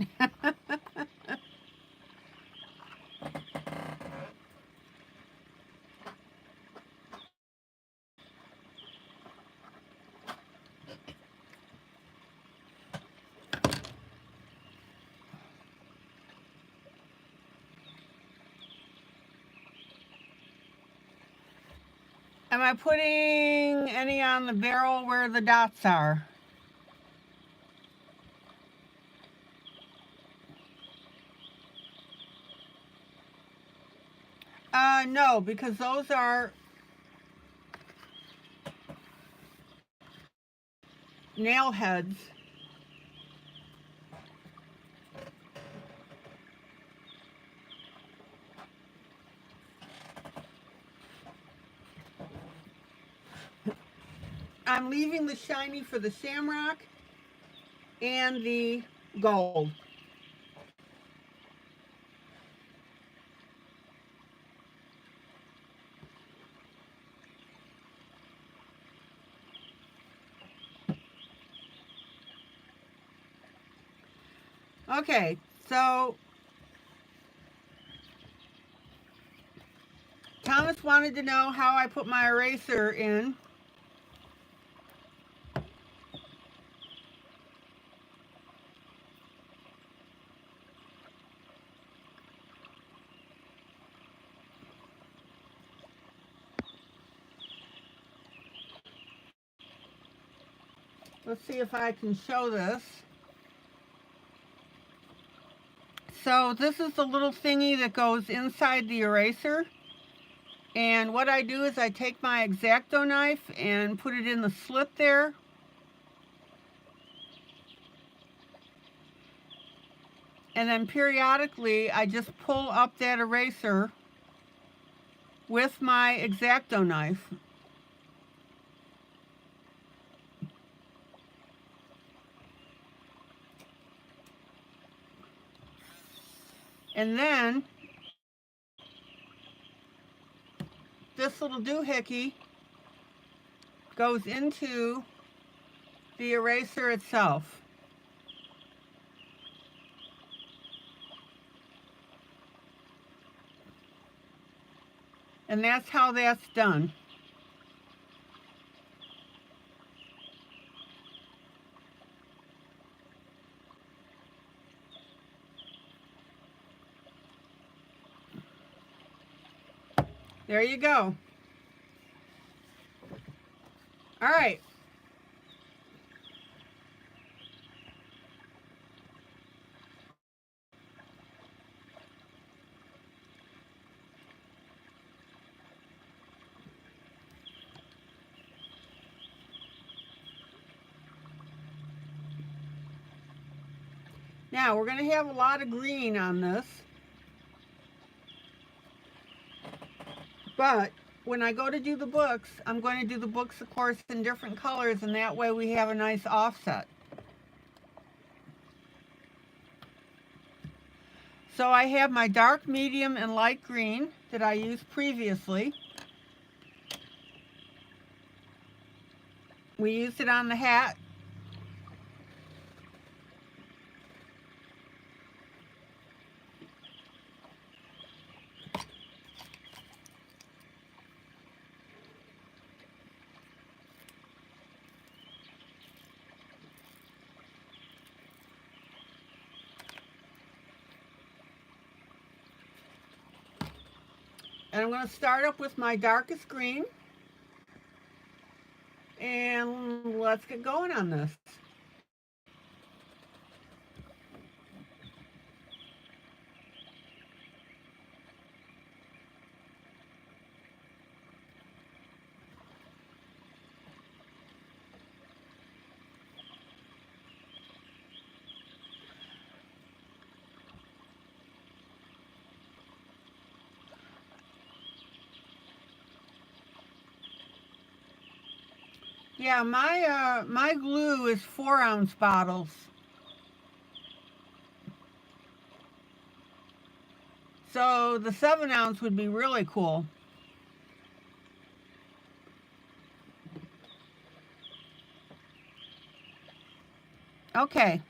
Am I putting any on the barrel where the dots are? No, because those are nail heads. I'm leaving the shiny for the shamrock and the gold. Okay, so Thomas wanted to know how I put my eraser in. Let's see if I can show this. So this is the little thingy that goes inside the eraser. And what I do is I take my X-Acto knife and put it in the slit there. And then periodically I just pull up that eraser with my X-Acto knife. And then this little doohickey goes into the eraser itself. And that's how that's done. There you go. All right. Now we're going to have a lot of green on this. But when I go to do the books, I'm going to do the books, of course, in different colors, and that way we have a nice offset. So I have my dark, medium, and light green that I used previously. We used it on the hat. And I'm going to start up with my darkest green. And let's get going on this. Yeah, my glue is 4-ounce bottles. So the 7-ounce would be really cool. Okay.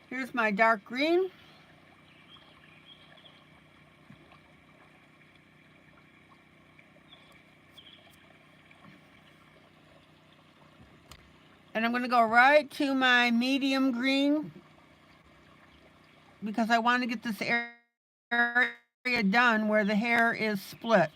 Here's my dark green. And I'm going to go right to my medium green because I want to get this area done where the hair is split.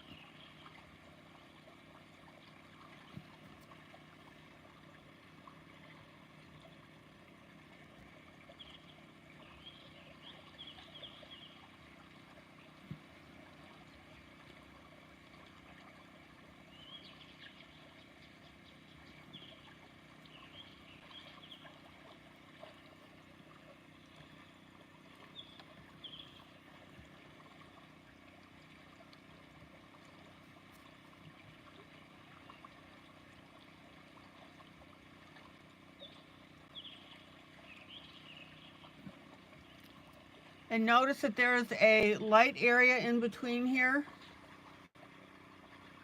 And notice that there's a light area in between here.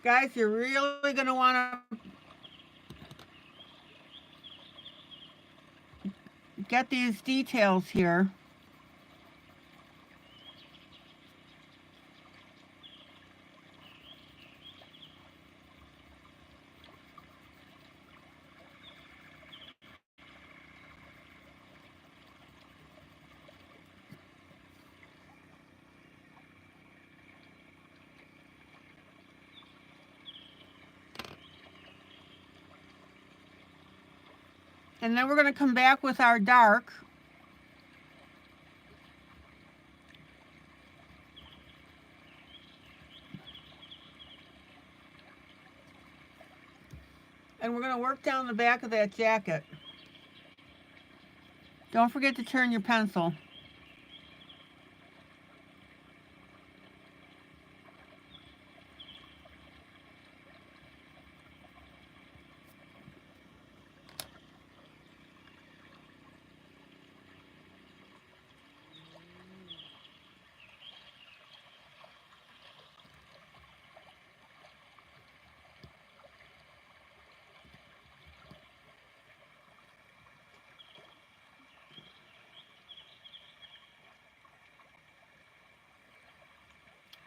Guys, you're really going to want to get these details here. And then we're going to come back with our dark. And we're going to work down the back of that jacket. Don't forget to turn your pencil.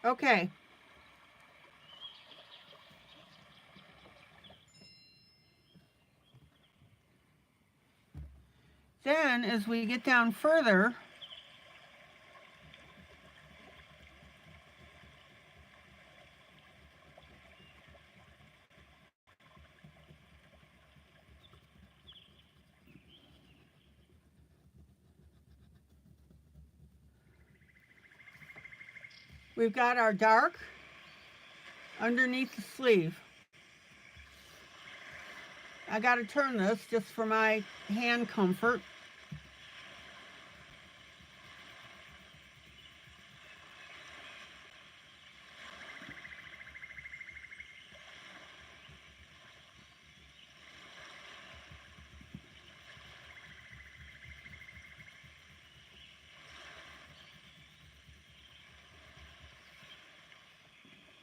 Okay. Then as we get down further, we've got our dark underneath the sleeve. I got to turn this just for my hand comfort.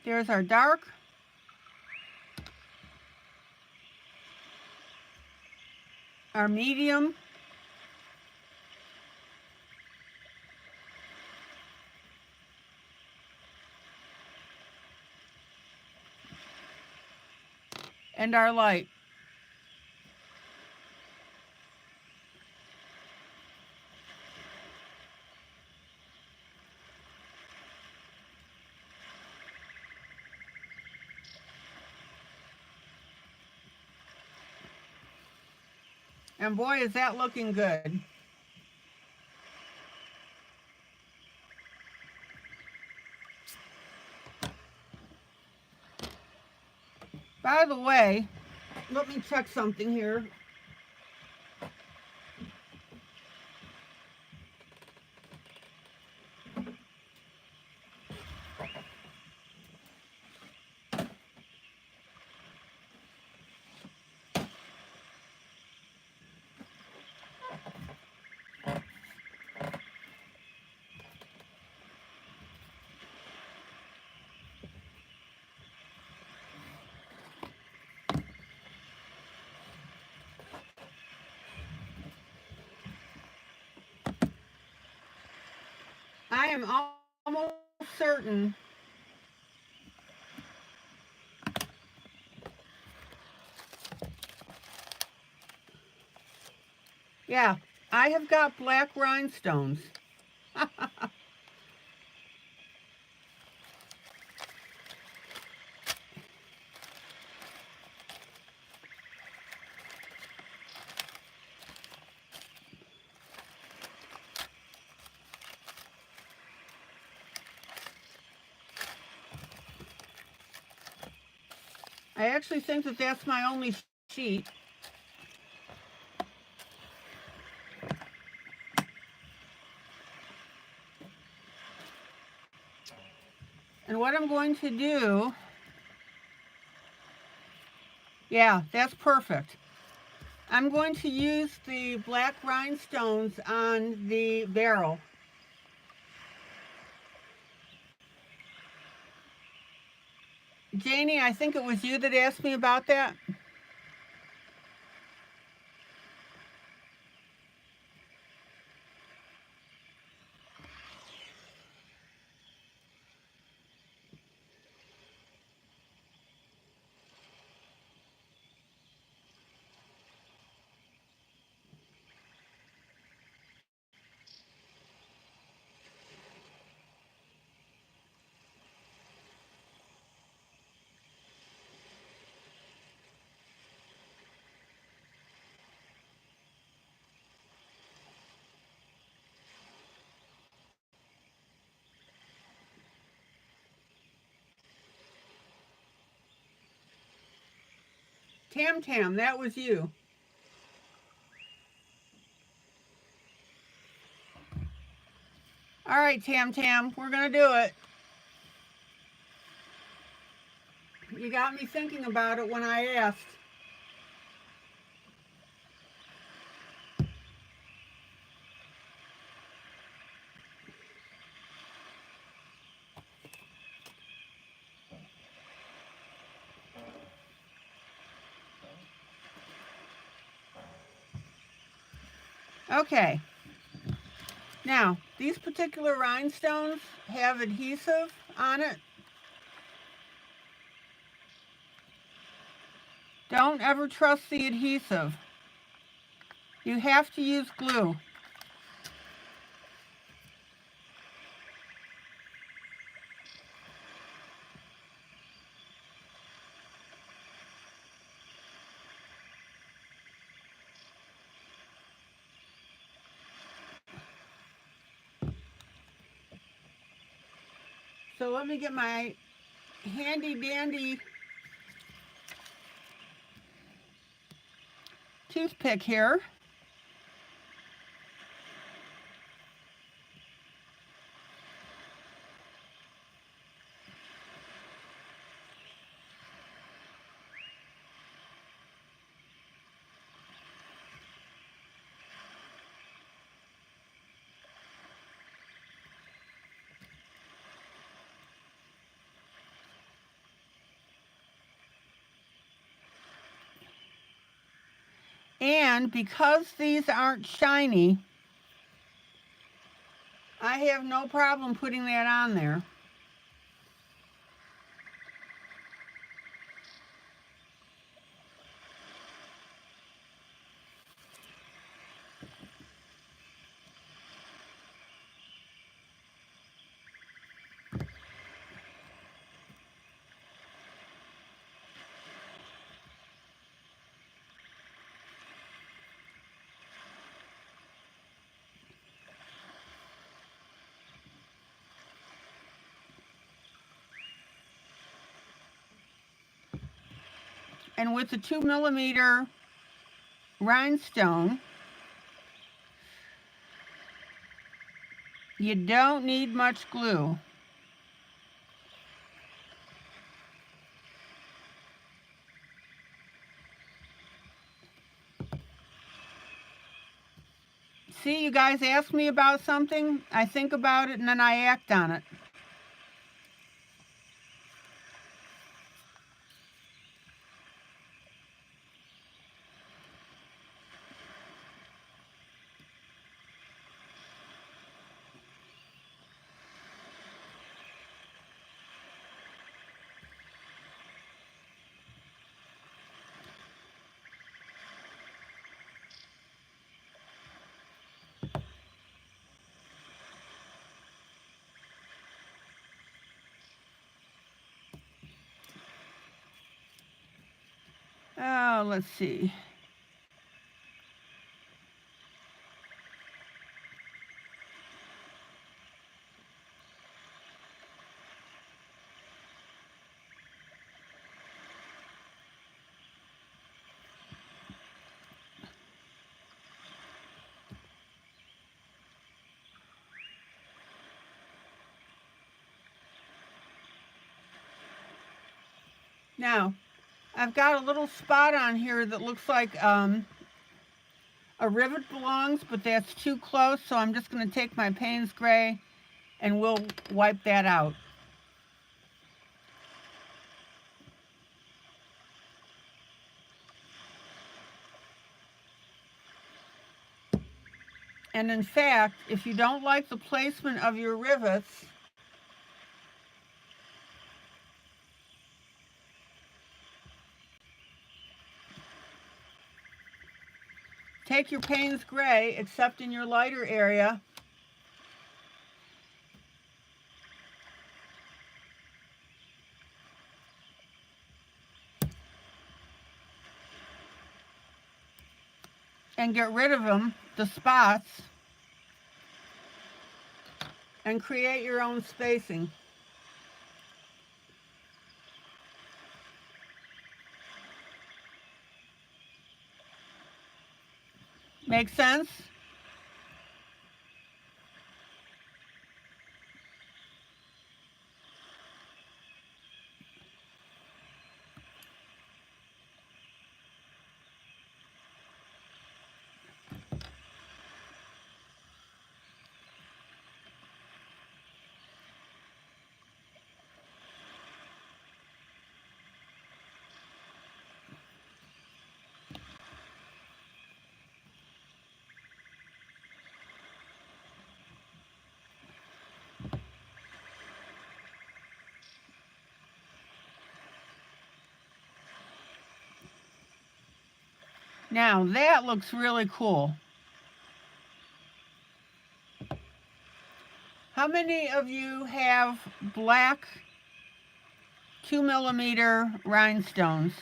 There's our dark. Our medium. And our light. And boy, is that looking good. By the way, let me check something here. I am almost certain yeah, I have got black rhinestones. I actually think that that's my only sheet. And what I'm going to do, yeah, that's perfect. I'm going to use the black rhinestones on the barrel. Janie, I think it was you that asked me about that. Tam Tam, that was you. All right, Tam Tam, we're going to do it. You got me thinking about it when I asked. Okay. Now, these particular rhinestones have adhesive on it. Don't ever trust the adhesive. You have to use glue. So let me get my handy dandy toothpick here. And because these aren't shiny, I have no problem putting that on there. And with the 2mm rhinestone, you don't need much glue. See, you guys ask me about something, I think about it, and then I act on it. Oh, let's see. Now, I've got a little spot on here that looks like a rivet belongs, but that's too close, so I'm just going to take my Payne's Gray and we'll wipe that out. And in fact, if you don't like the placement of your rivets, take your Payne's Gray, except in your lighter area, and get rid of them, the spots, and create your own spacing. Make sense? Now that looks really cool. How many of you have black 2mm rhinestones?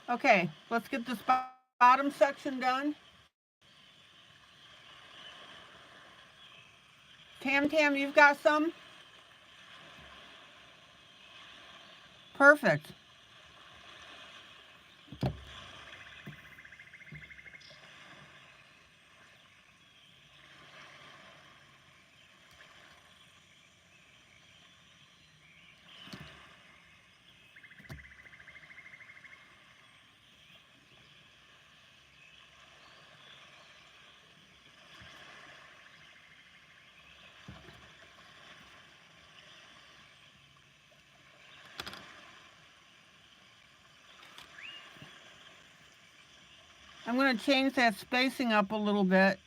Okay, let's get this bottom section done. Tam, you've got some? Perfect. I'm going to change that spacing up a little bit.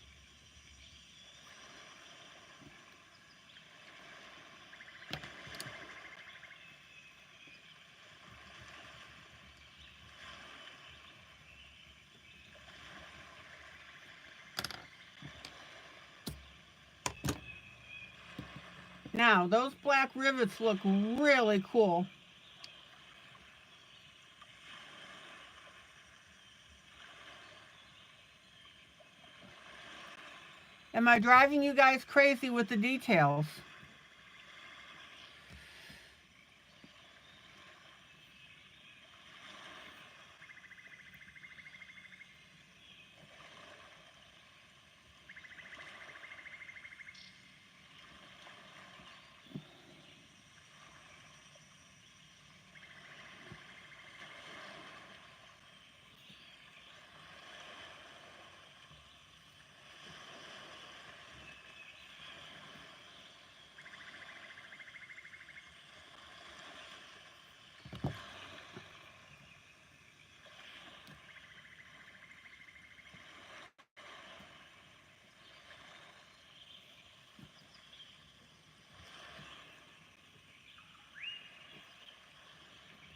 Now, those black rivets look really cool. Am I driving you guys crazy with the details?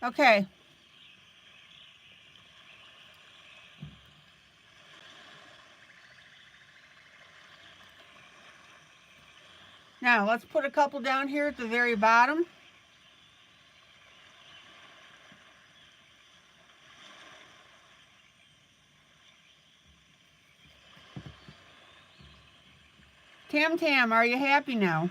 Okay. Now, let's put a couple down here at the very bottom. Tam, are you happy now?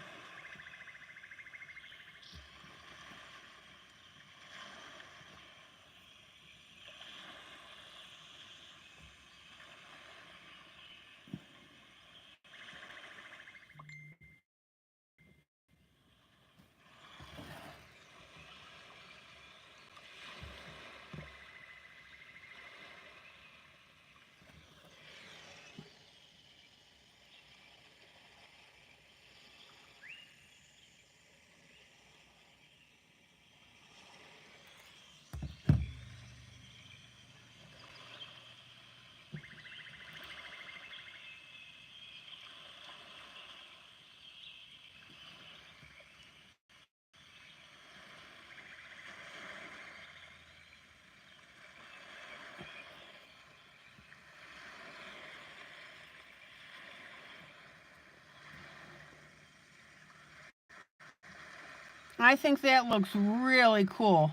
I think that looks really cool.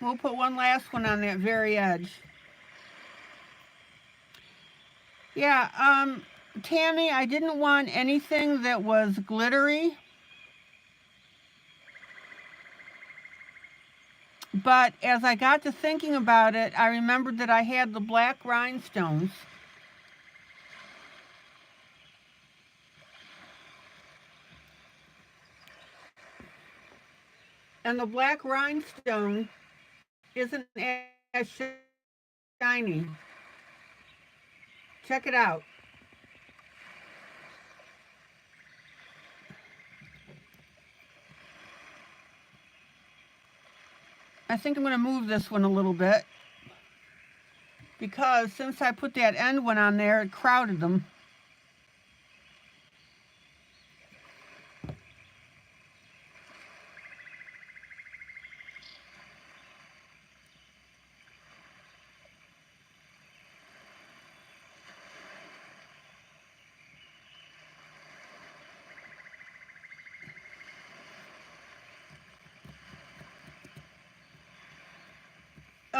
We'll put one last one on that very edge. Yeah, Tammy, I didn't want anything that was glittery. But as I got to thinking about it, I remembered that I had the black rhinestones. And the black rhinestone isn't as shiny. Check it out. I think I'm going to move this one a little bit because since I put that end one on there, it crowded them.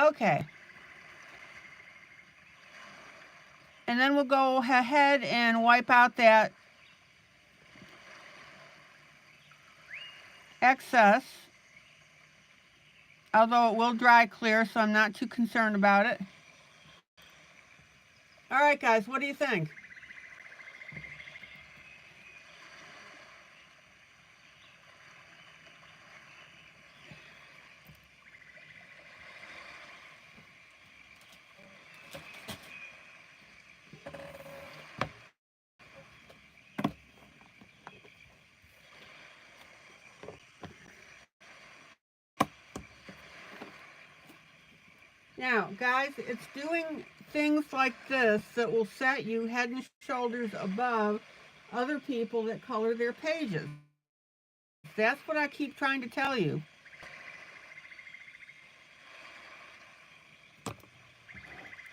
Okay. And then we'll go ahead and wipe out that excess, although it will dry clear, so I'm not too concerned about it. All right, guys, what do you think? Now, guys, it's doing things like this that will set you head and shoulders above other people that color their pages. That's what I keep trying to tell you.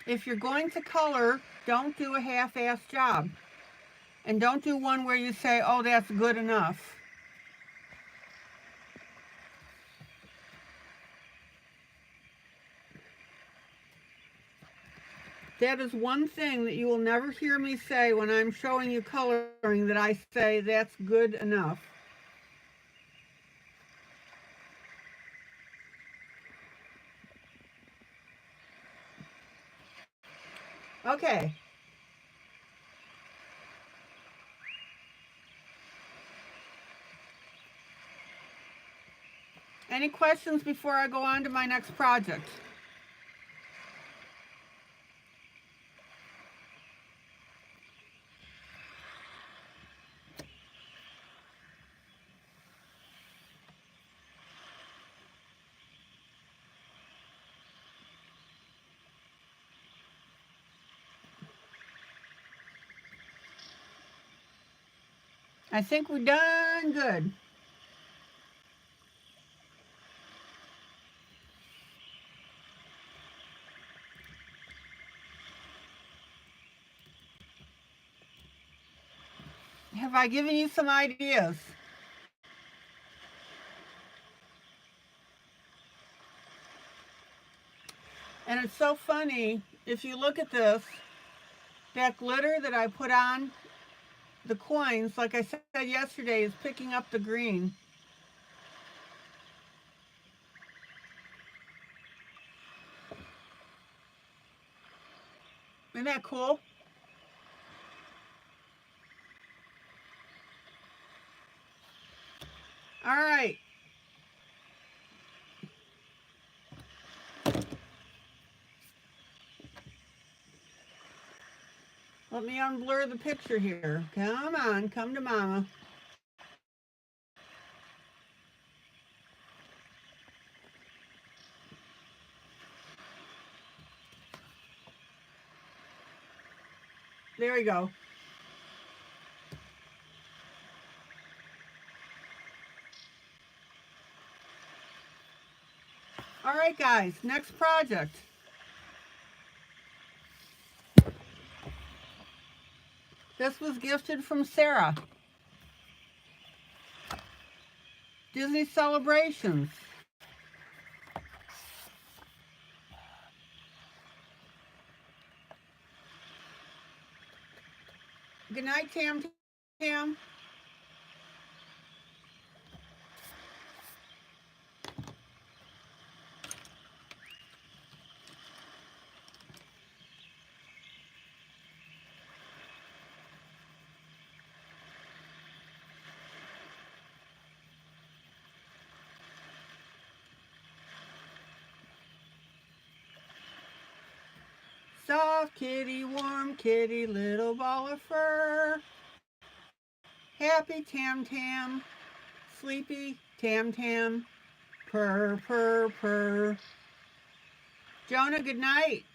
If you're going to color, don't do a half-assed job. And don't do one where you say, oh, that's good enough. That is one thing that you will never hear me say when I'm showing you coloring, that I say that's good enough. Okay. Any questions before I go on to my next project? I think we're done good. Have I given you some ideas? And it's so funny, if you look at this, that glitter that I put on the coins, like I said yesterday, is picking up the green. Isn't that cool? All right. Let me unblur the picture here. Come on, come to mama. There we go. All right, guys, next project. This was gifted from Sarah. Disney Celebrations. Good night, Tam Tam. Soft kitty, warm kitty, little ball of fur. Happy Tam Tam, sleepy Tam Tam, purr, purr, purr. Jonah, good night.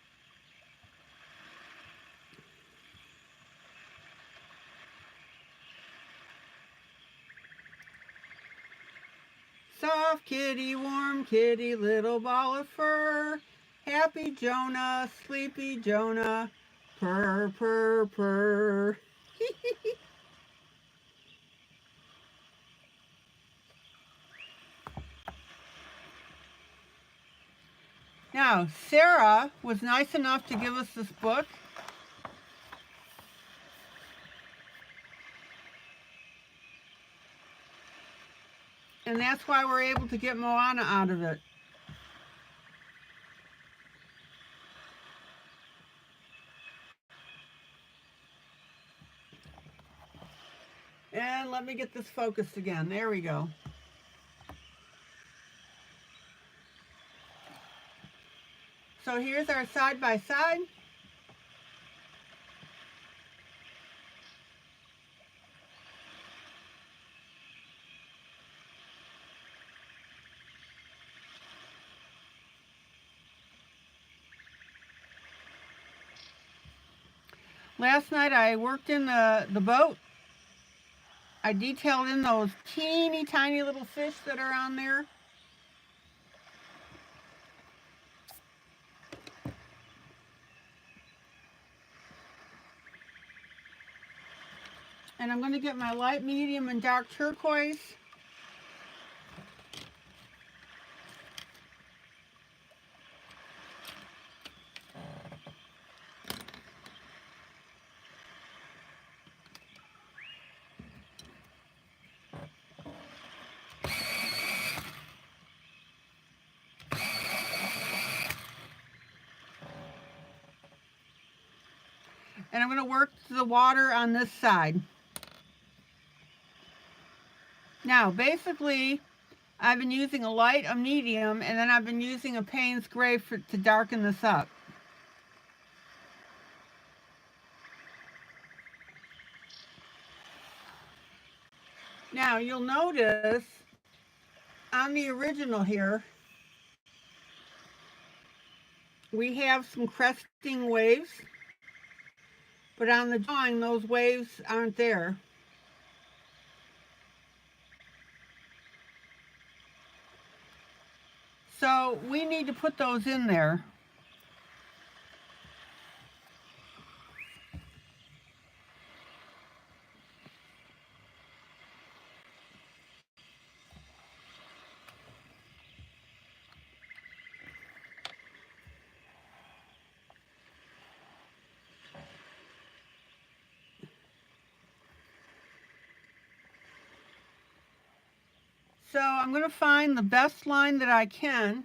Soft kitty, warm kitty, little ball of fur. Happy Jonah, sleepy Jonah, purr, purr, purr. Now, Sarah was nice enough to give us this book. And that's why we're able to get Moana out of it. And let me get this focused again. There we go. So here's our side by side. Last night I worked in the boat. I detailed in those teeny tiny little fish that are on there. And I'm going to get my light, medium, and dark turquoise. And I'm going to work the water on this side. Now, basically, I've been using a light, a medium, and then I've been using a Payne's Gray to darken this up. Now, you'll notice on the original here, we have some cresting waves, but on the drawing, those waves aren't there. So we need to put those in there. So I'm going to find the best line that I can.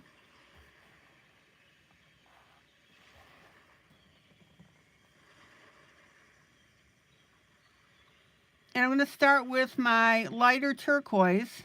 And I'm going to start with my lighter turquoise.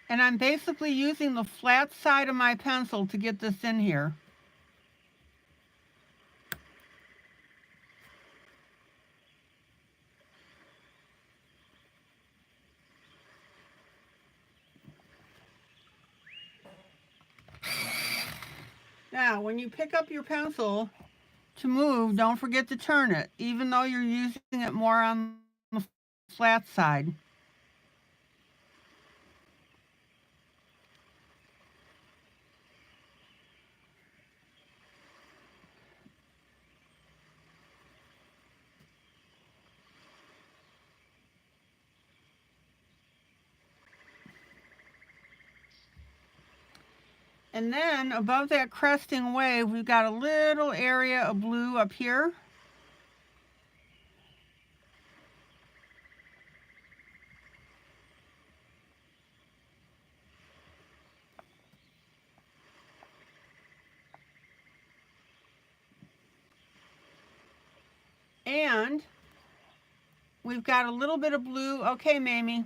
And I'm basically using the flat side of my pencil to get this in here. Now, when you pick up your pencil to move, don't forget to turn it, even though you're using it more on the flat side. And then above that cresting wave, we've got a little area of blue up here. And we've got a little bit of blue. Okay, Mamie.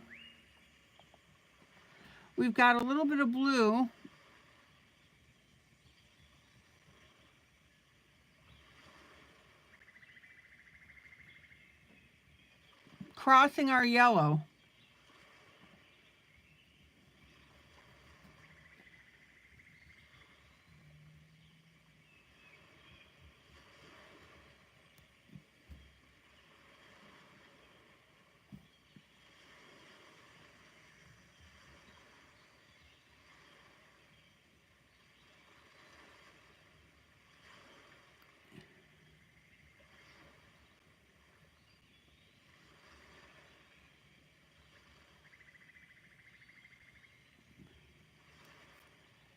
We've got a little bit of blue crossing our yellow.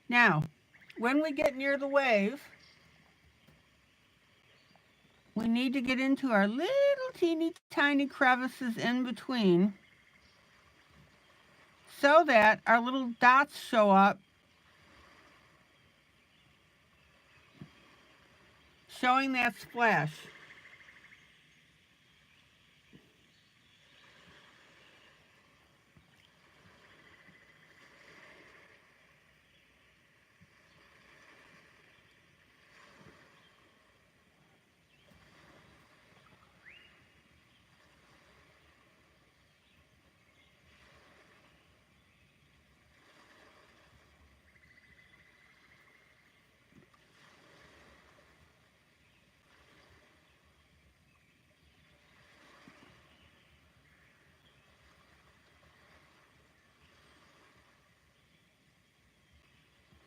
Now, when we get near the wave, we need to get into our little teeny tiny crevices in between so that our little dots show up, showing that splash.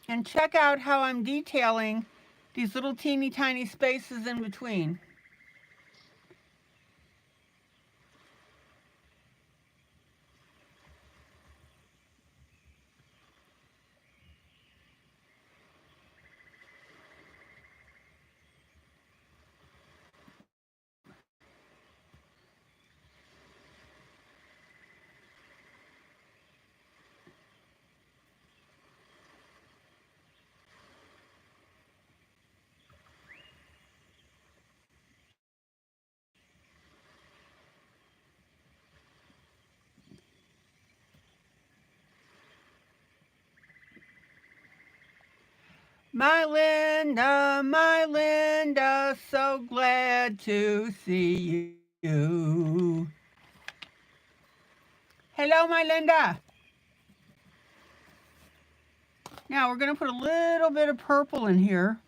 And check out how I'm detailing these little teeny tiny spaces in between. My Linda, so glad to see you. Hello, my Linda. Now we're going to put a little bit of purple in here.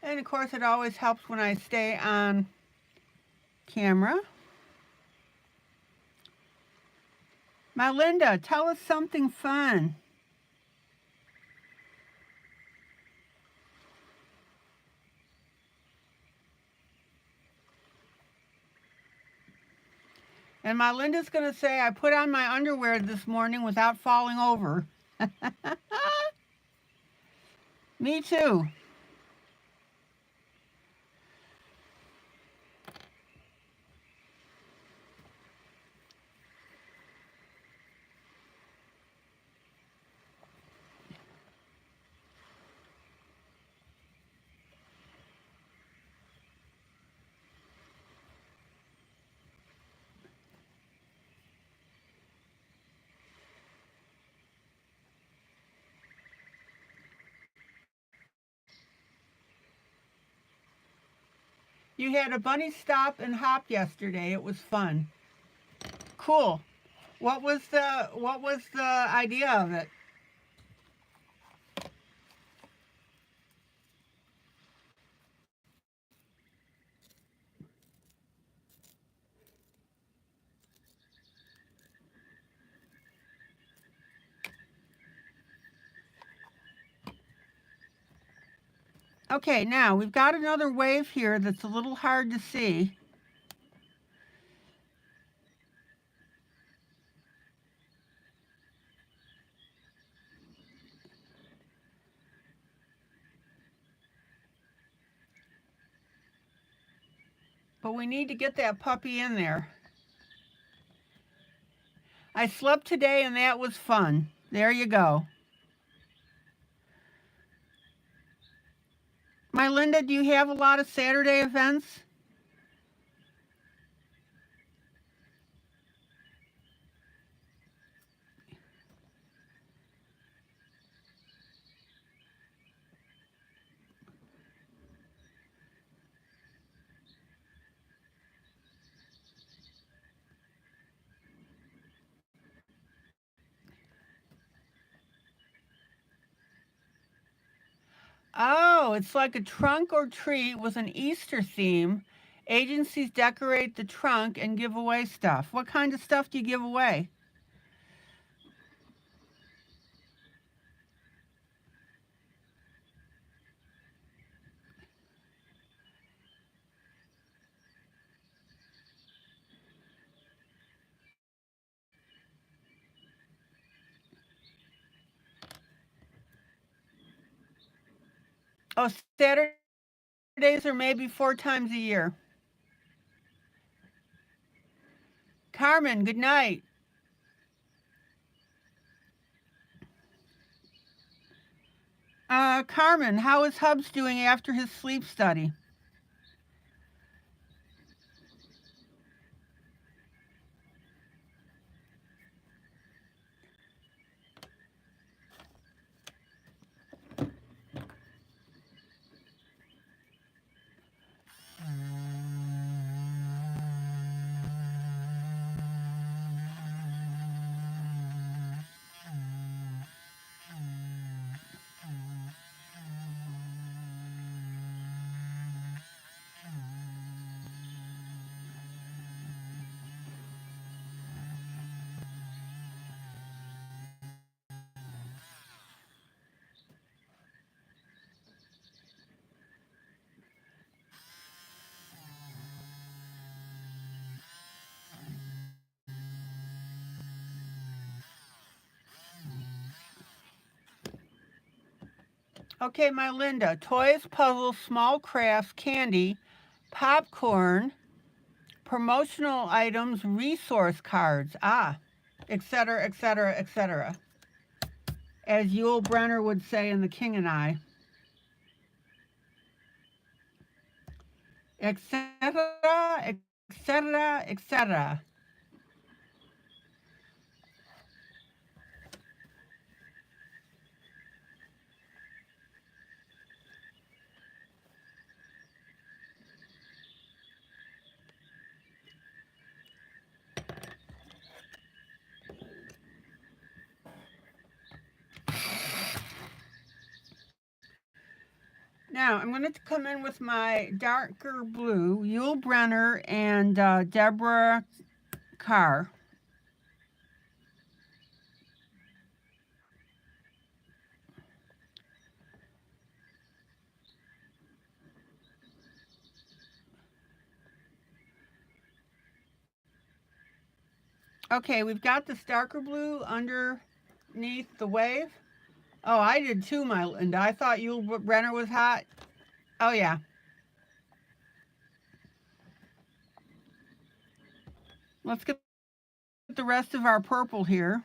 And of course, it always helps when I stay on camera. My Linda, tell us something fun. And my Linda's going to say, I put on my underwear this morning without falling over. Me too. You had a bunny stop and hop yesterday. It was fun. Cool. What was the idea of it? Okay, now we've got another wave here that's a little hard to see. But we need to get that puppy in there. I slept today and that was fun. There you go. My Linda, do you have a lot of Saturday events? Oh, it's like a trunk or treat with an Easter theme. Agencies decorate the trunk and give away stuff. What kind of stuff do you give away? Oh, Saturdays are maybe 4 times a year. Carmen, good night. Carmen, how is Hubs doing after his sleep study? Okay, my Linda, toys, puzzles, small crafts, candy, popcorn, promotional items, resource cards, etc., etc., etc. As Yul Brenner would say in The King and I, etc., etc., etc. Now, I'm going to come in with my darker blue, Yul Brenner and Deborah Carr. Okay, we've got this darker blue underneath the wave. Oh, I did too, my Linda. I thought Yul Brenner was hot. Oh, yeah. Let's get the rest of our purple here.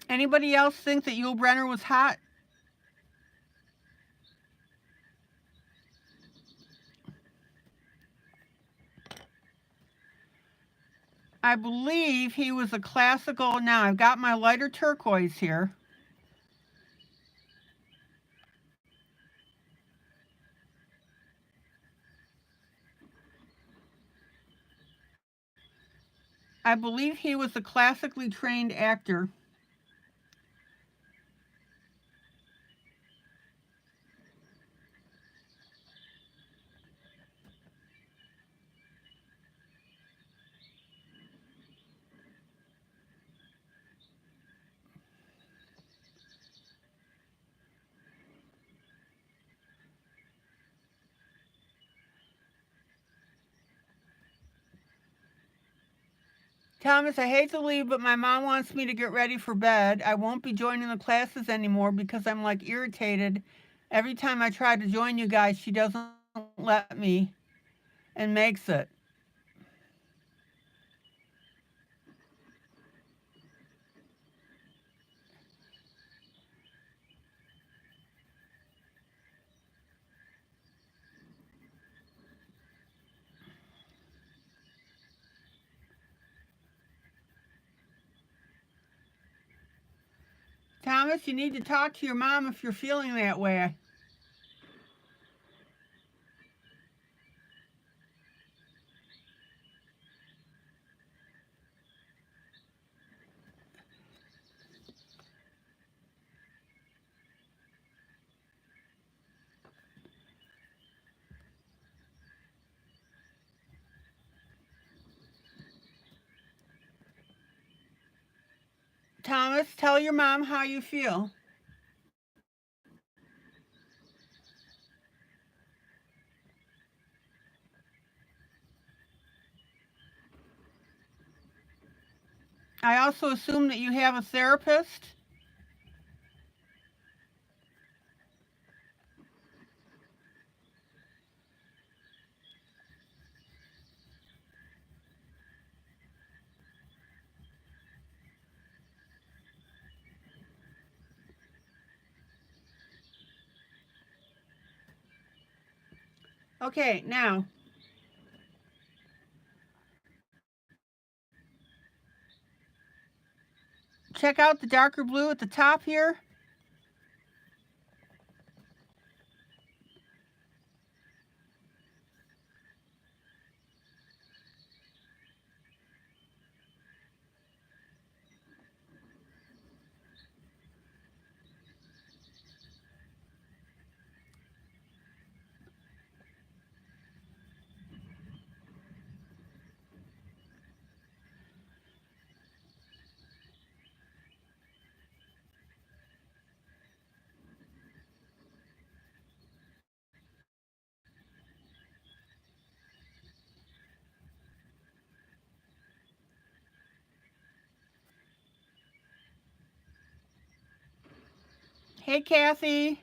Anybody else think that Yul Brenner was hot? I believe he was a classical. Now I've got my lighter turquoise here. I believe he was a classically trained actor. Thomas, I hate to leave, but my mom wants me to get ready for bed. I won't be joining the classes anymore because I'm like irritated. Every time I try to join you guys, she doesn't let me and makes it. Thomas, you need to talk to your mom if you're feeling that way. Thomas, tell your mom how you feel. I also assume that you have a therapist. Okay, now check out the darker blue at the top here. Hey, Kathy.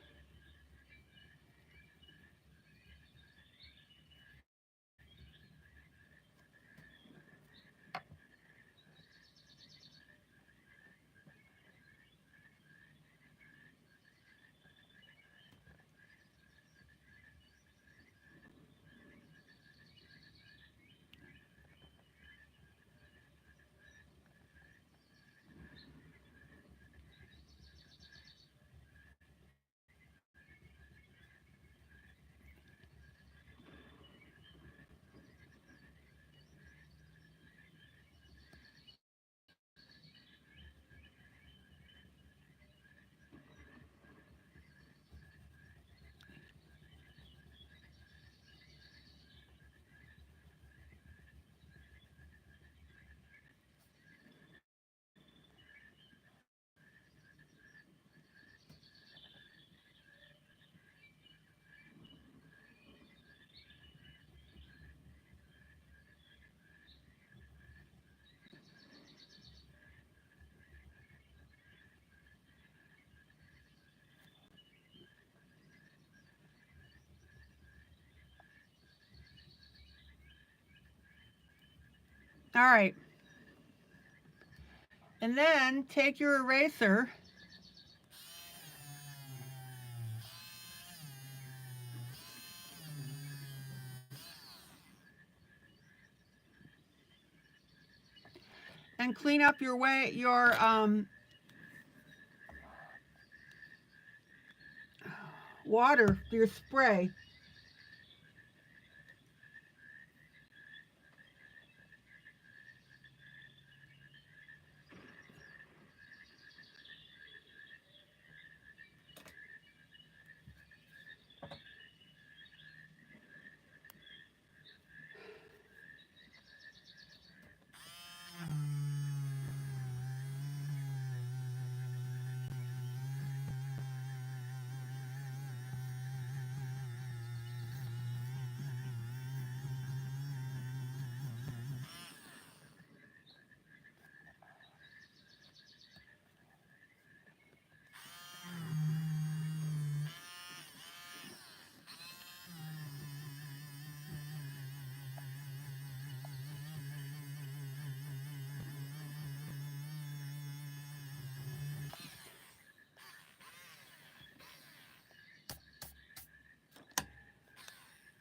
All right. And then take your eraser and clean up your water, your spray.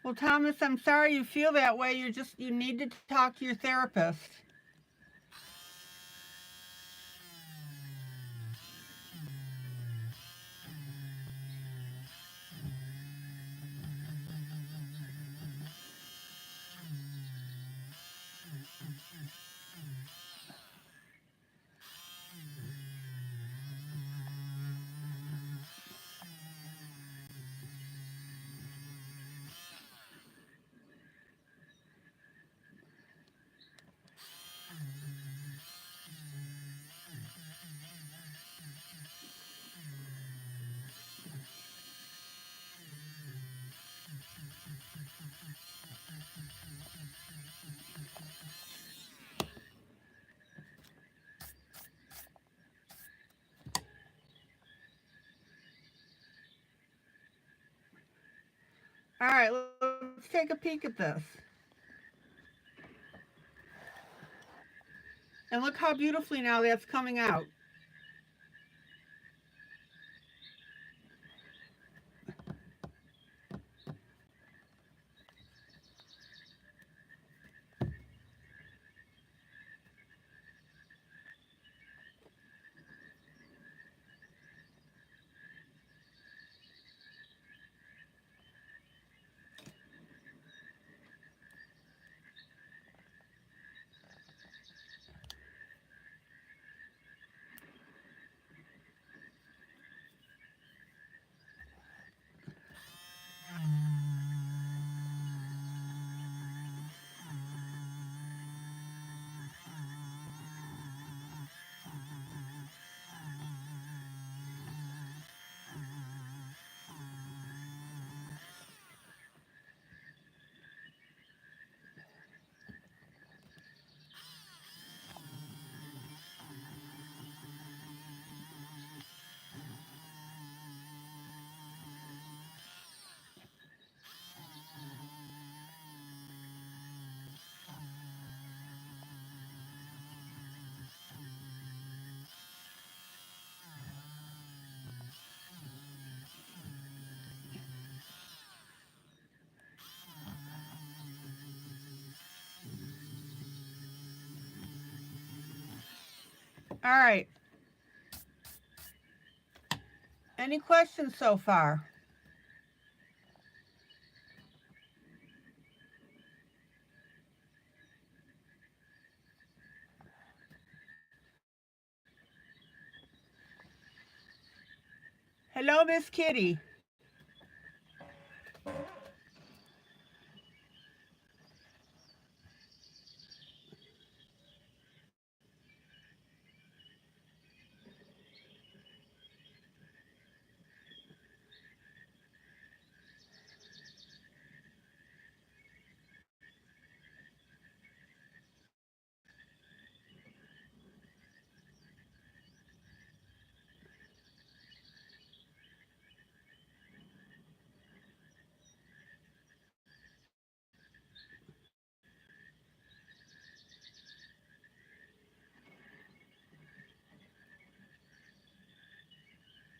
Well, Thomas, I'm sorry you feel that way. You need to talk to your therapist. All right, let's take a peek at this. And look how beautifully now that's coming out. All right. Any questions so far? Hello, Miss Kitty.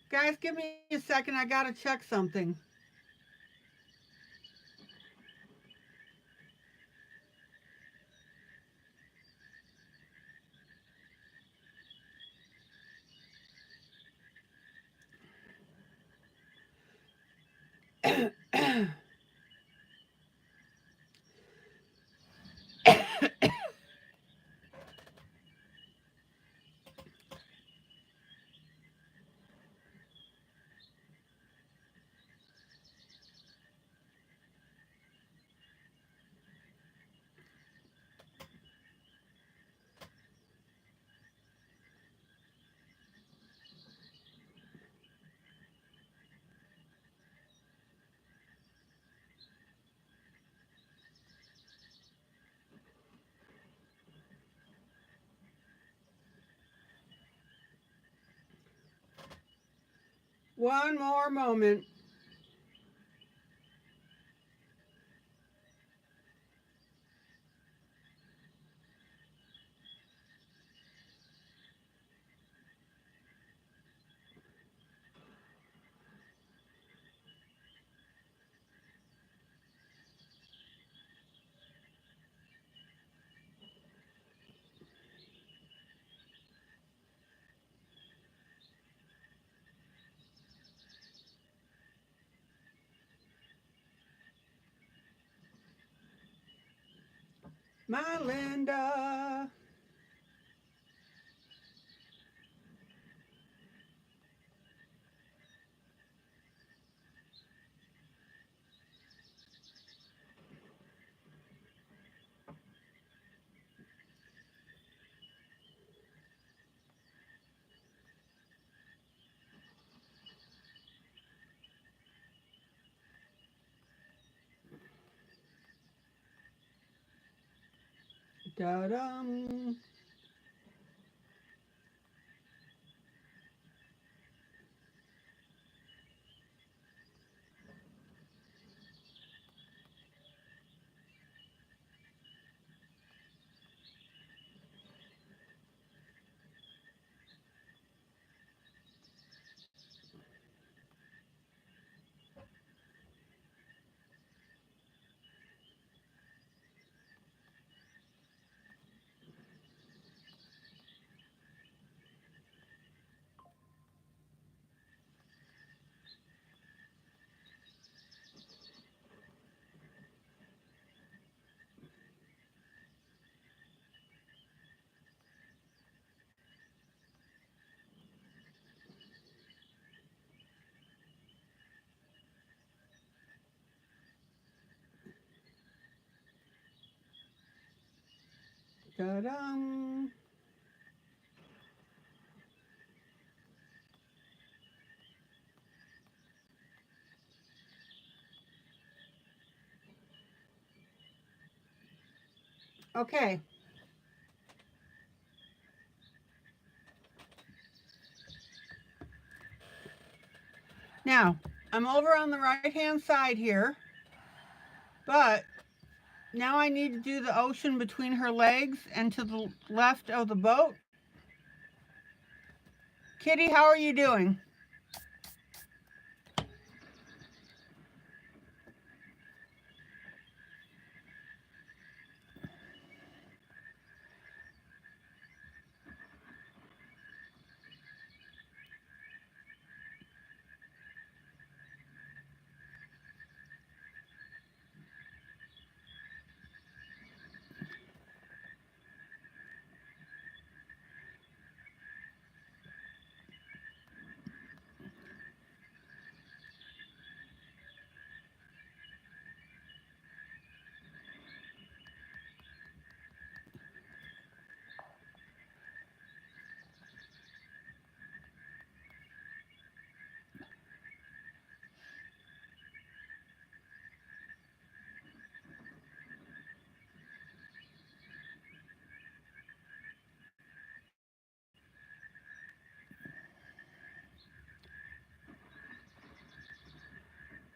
Guys, give me a second. I got to check something. One more moment. My Linda. Da-dum. Da-dum. Okay. Now, I'm over on the right-hand side here, but now I need to do the ocean between her legs and to the left of the boat. Kitty, how are you doing?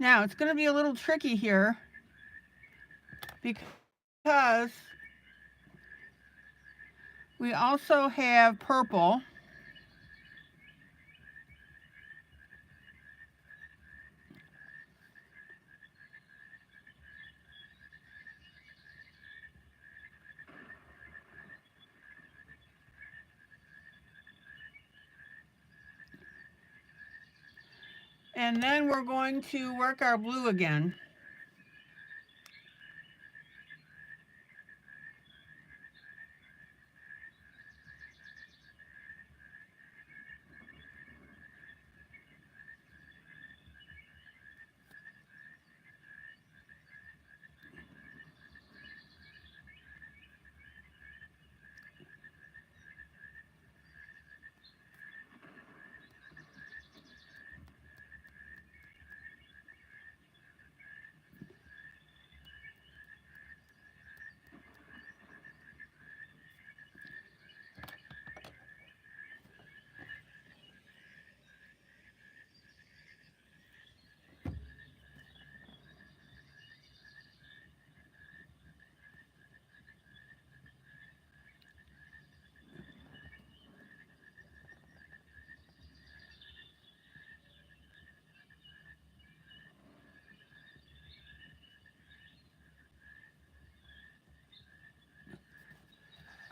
Now, it's going to be a little tricky here because we also have purple. And then we're going to work our blue again.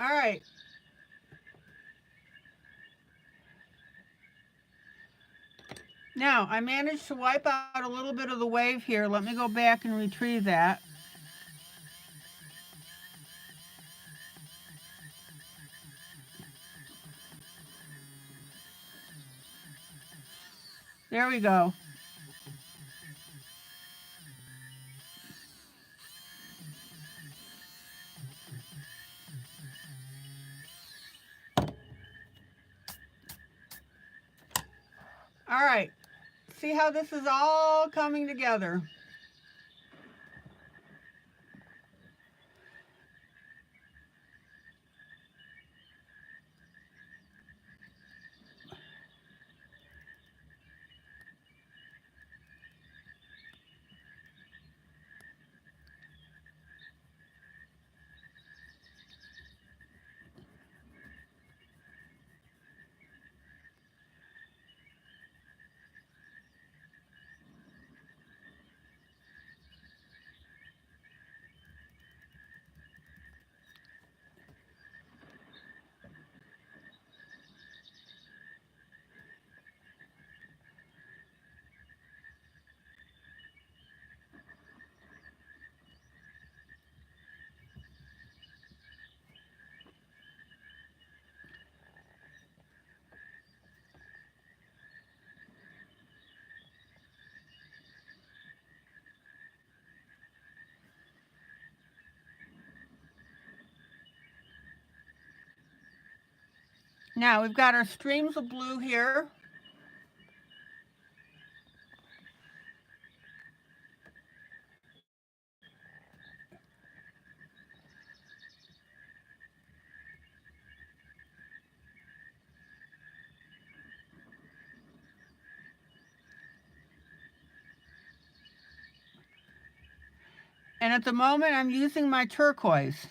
All right. Now, I managed to wipe out a little bit of the wave here. Let me go back and retrieve that. There we go. All right. See how this is all coming together. Now we've got our streams of blue here. And at the moment, I'm using my turquoise.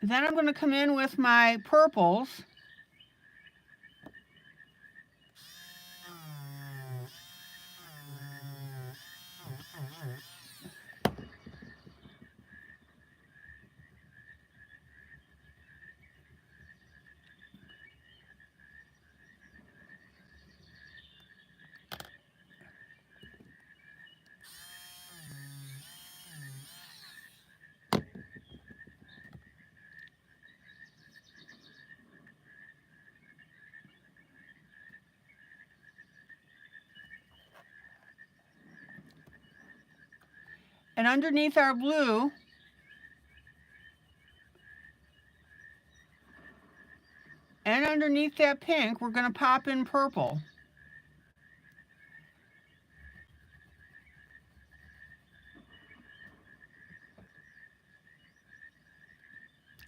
Then I'm going to come in with my purples. And underneath our blue, and underneath that pink, we're going to pop in purple.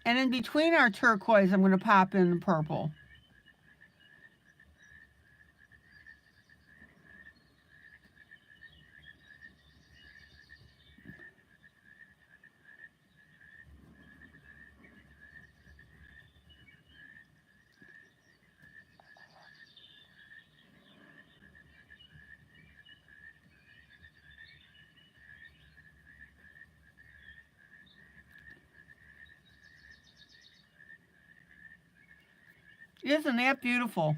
And in between our turquoise, I'm going to pop in the purple. Isn't that beautiful?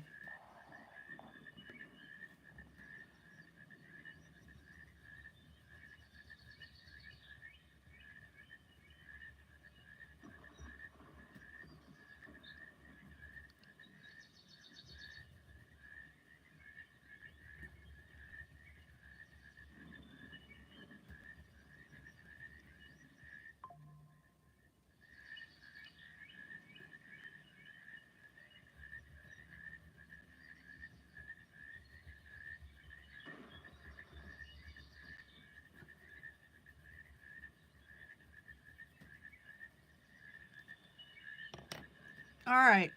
All right.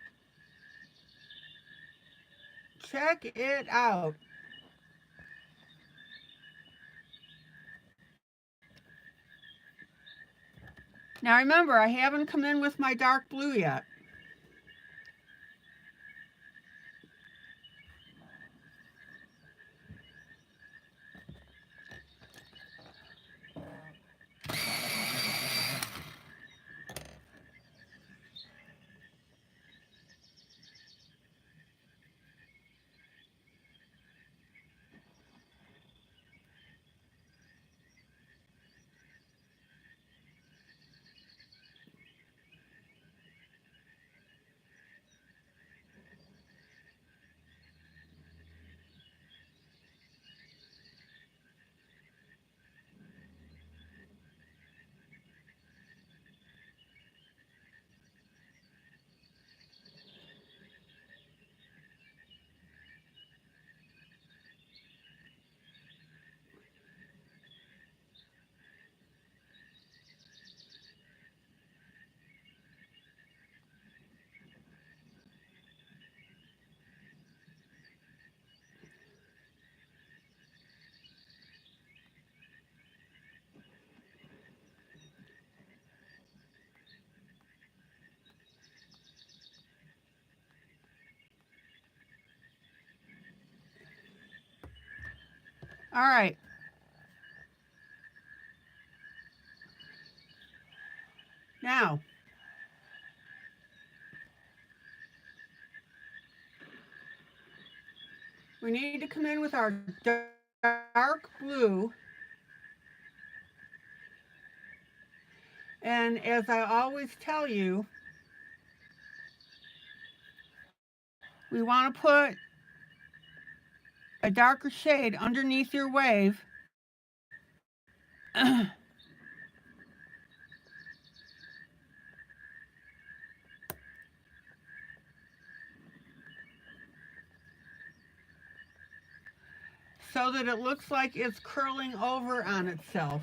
Check it out. Now remember, I haven't come in with my dark blue yet. All right. Now, we need to come in with our dark blue. And as I always tell you, we want to put a darker shade underneath your wave so that it looks like it's curling over on itself.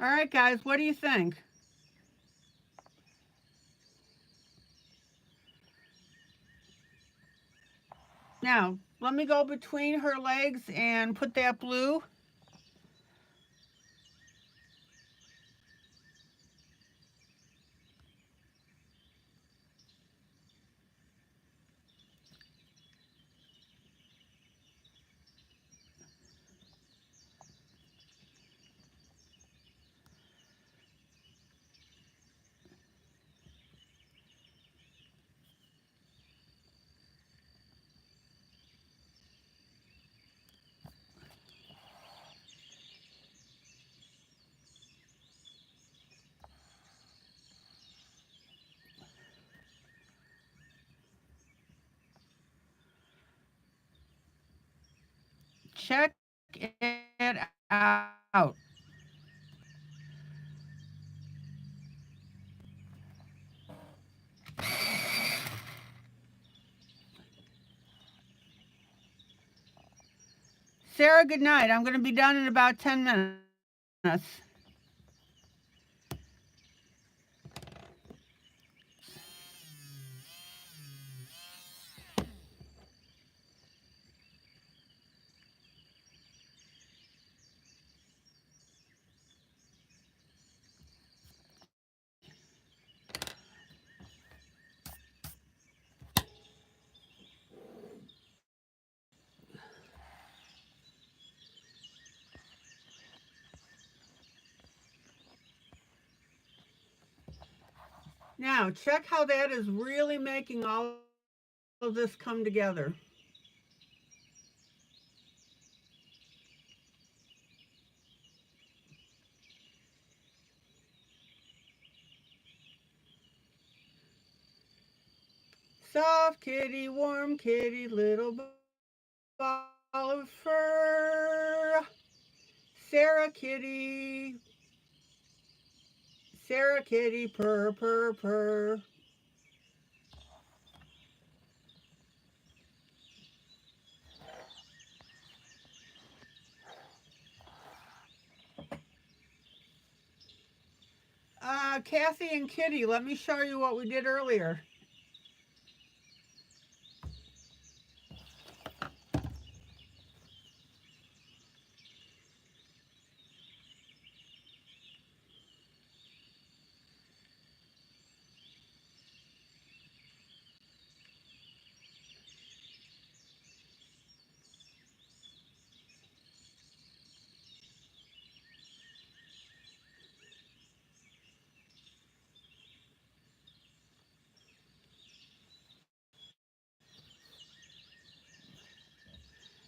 All right, guys, what do you think? Now, let me go between her legs and put that blue. Check it out. good night. I'm going to be done in about 10 minutes. Now, check how that is really making all of this come together. Soft kitty, warm kitty, little ball of fur. Sarah kitty, purr, purr, purr. Kathy and Kitty, let me show you what we did earlier.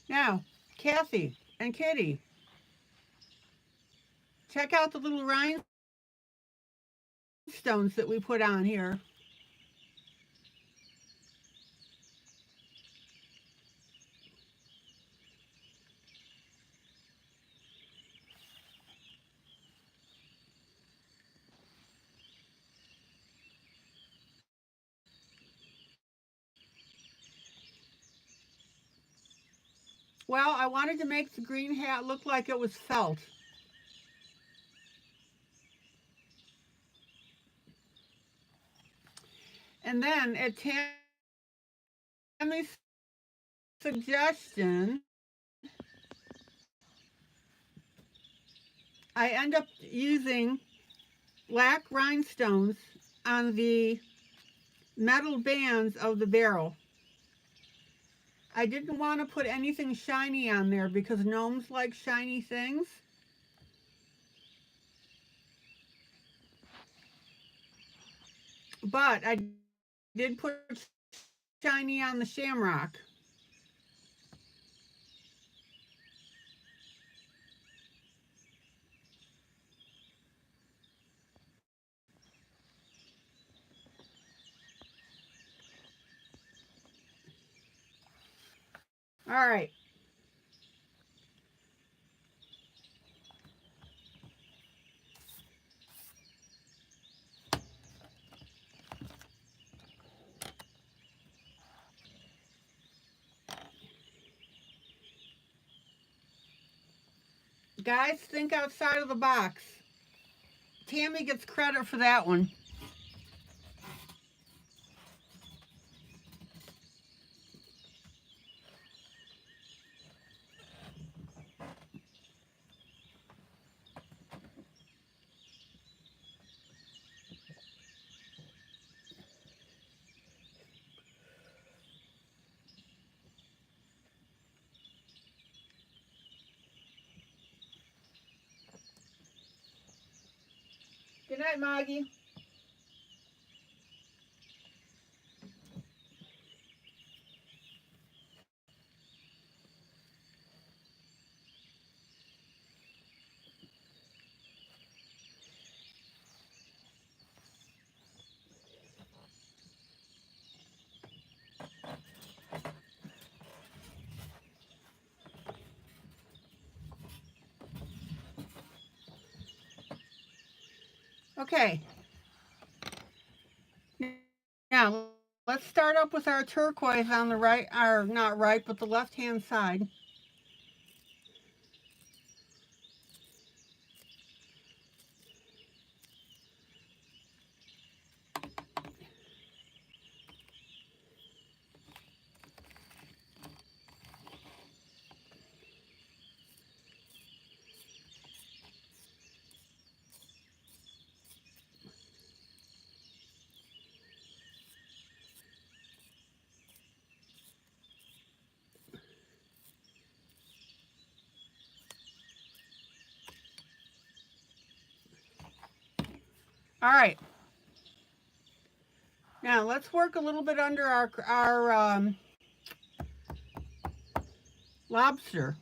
Now, Kathy and Kitty, check out the little rhinestones that we put on here. Well, I wanted to make the green hat look like it was felt. And then at Tammy's suggestion, I end up using black rhinestones on the metal bands of the barrel. I didn't want to put anything shiny on there because gnomes like shiny things. But I did put shiny on the shamrock. All right. Guys, think outside of the box. Tammy gets credit for that one. Good night, Maggie. Okay. Now, let's start up with our turquoise on the right, or not right, but the left-hand side. All right. Now let's work a little bit under our lobster.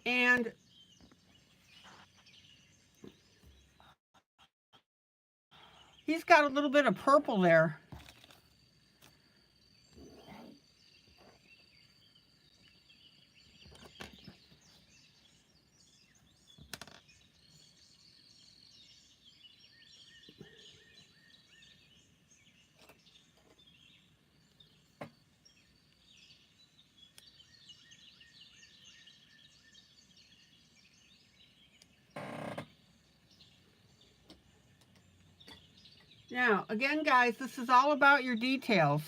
And he's got a little bit of purple there. Now, again, guys, this is all about your details.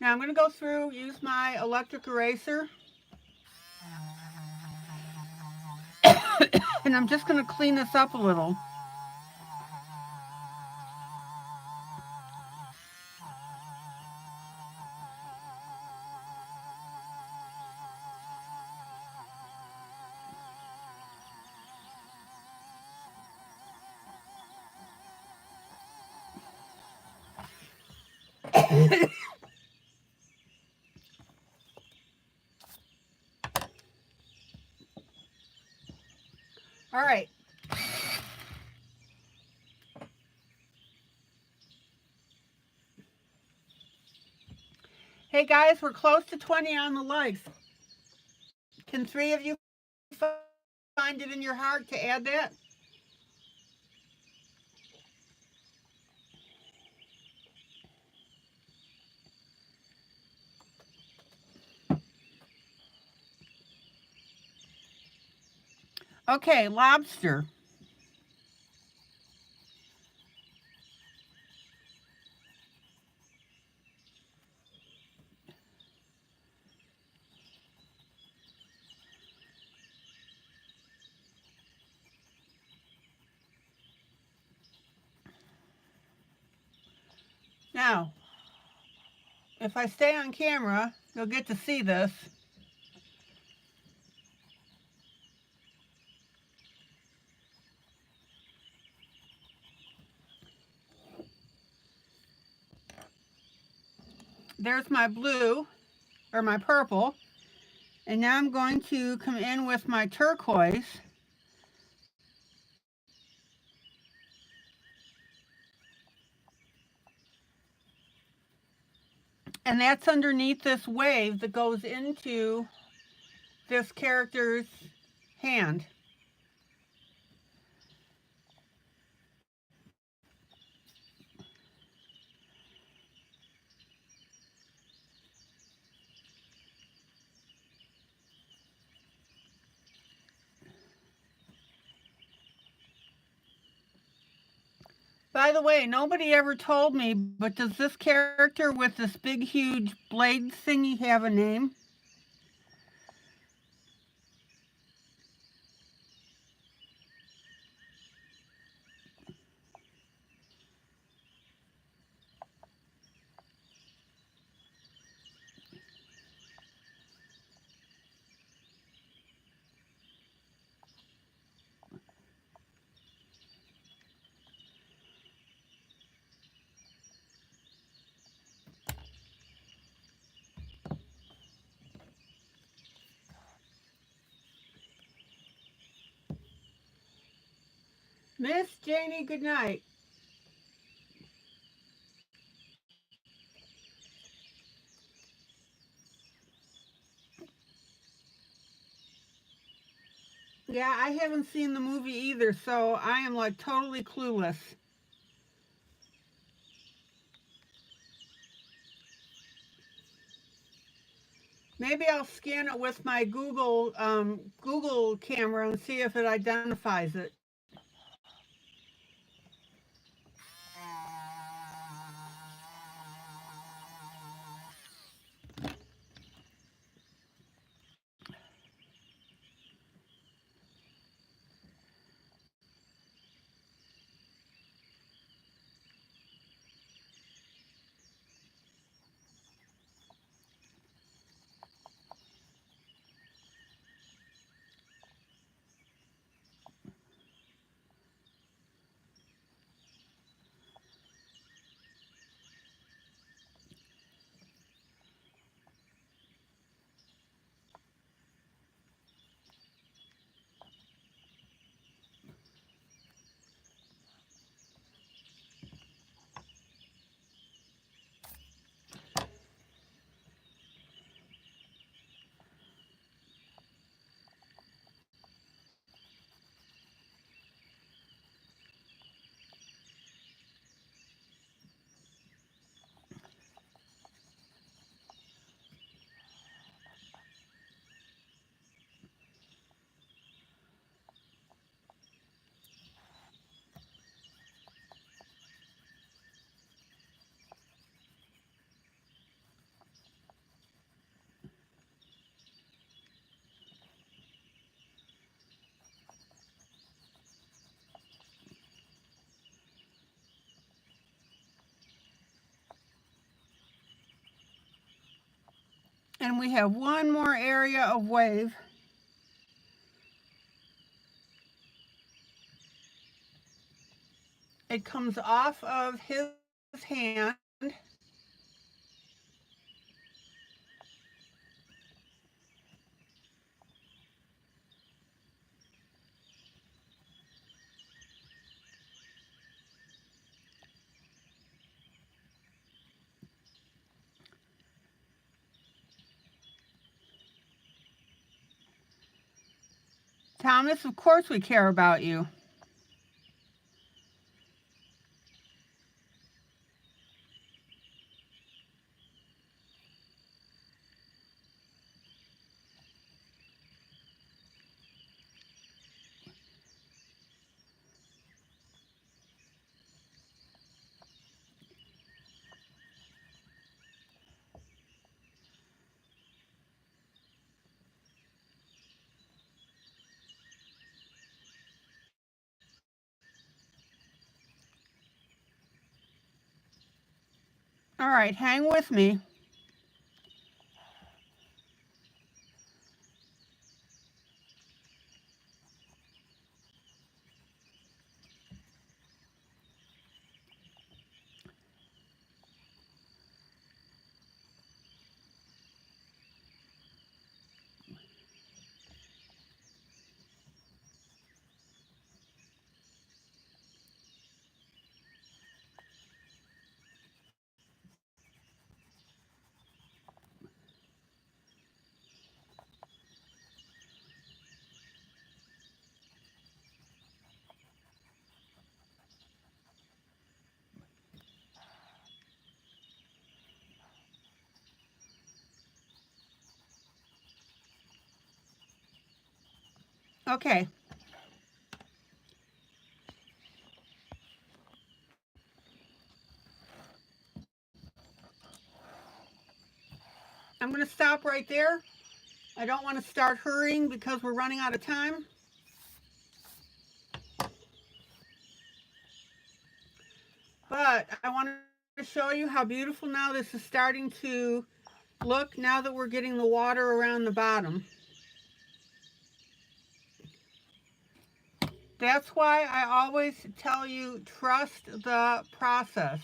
Now I'm going to go through, use my electric eraser. And I'm just going to clean this up a little. All right. Hey guys, we're close to 20 on the likes. Can 3 of you find it in your heart to add that? Okay, lobster. Now, if I stay on camera, you'll get to see this. There's my blue, or my purple. And now I'm going to come in with my turquoise. And that's underneath this wave that goes into this character's hand. By the way, nobody ever told me, but does this character with this big, huge blade thingy have a name? Miss Janie, good night. Yeah, I haven't seen the movie either, so I am like totally clueless. Maybe I'll scan it with my Google camera and see if it identifies it. And we have one more area of wave. It comes off of his hand. Thomas, of course we care about you. All right, hang with me. Okay. I'm going to stop right there. I don't want to start hurrying because we're running out of time. But I want to show you how beautiful now this is starting to look now that we're getting the water around the bottom. That's why I always tell you, trust the process.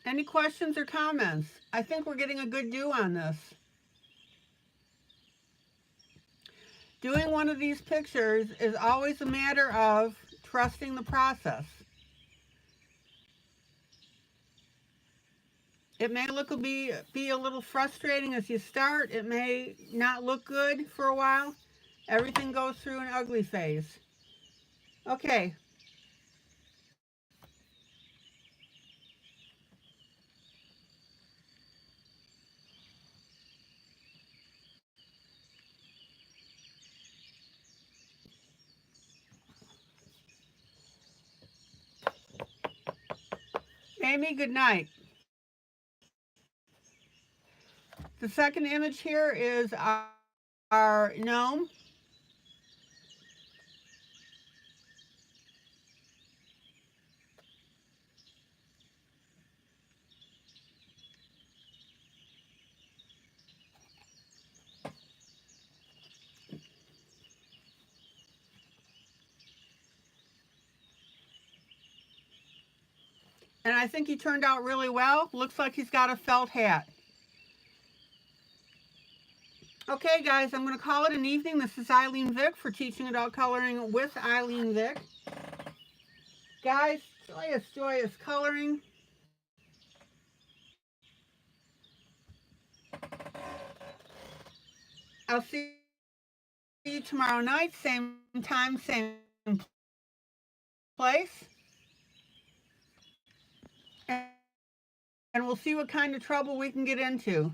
Any questions or comments? I think we're getting a good do on this. Doing one of these pictures is always a matter of trusting the process. It may be a little frustrating as you start. It may not look good for a while. Everything goes through an ugly phase. Okay. Amy, good night. The second image here is our gnome. And I think he turned out really well. Looks like he's got a felt hat. Okay, guys, I'm going to call it an evening. This is ILene Vick for Teaching Adult Coloring with ILene Vick. Guys, joyous, joyous coloring. I'll see you tomorrow night, same time, same place. And we'll see what kind of trouble we can get into.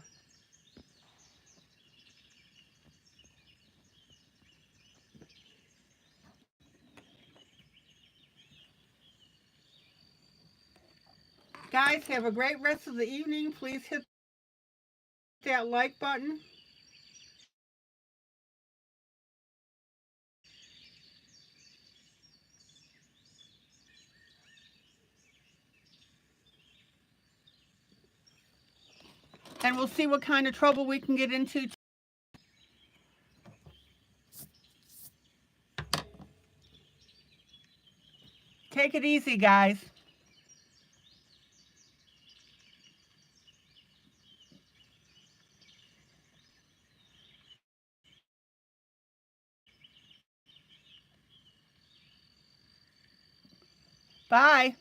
Guys, have a great rest of the evening. Please hit that like button. And we'll see what kind of trouble we can get into. Take it easy, guys. Bye.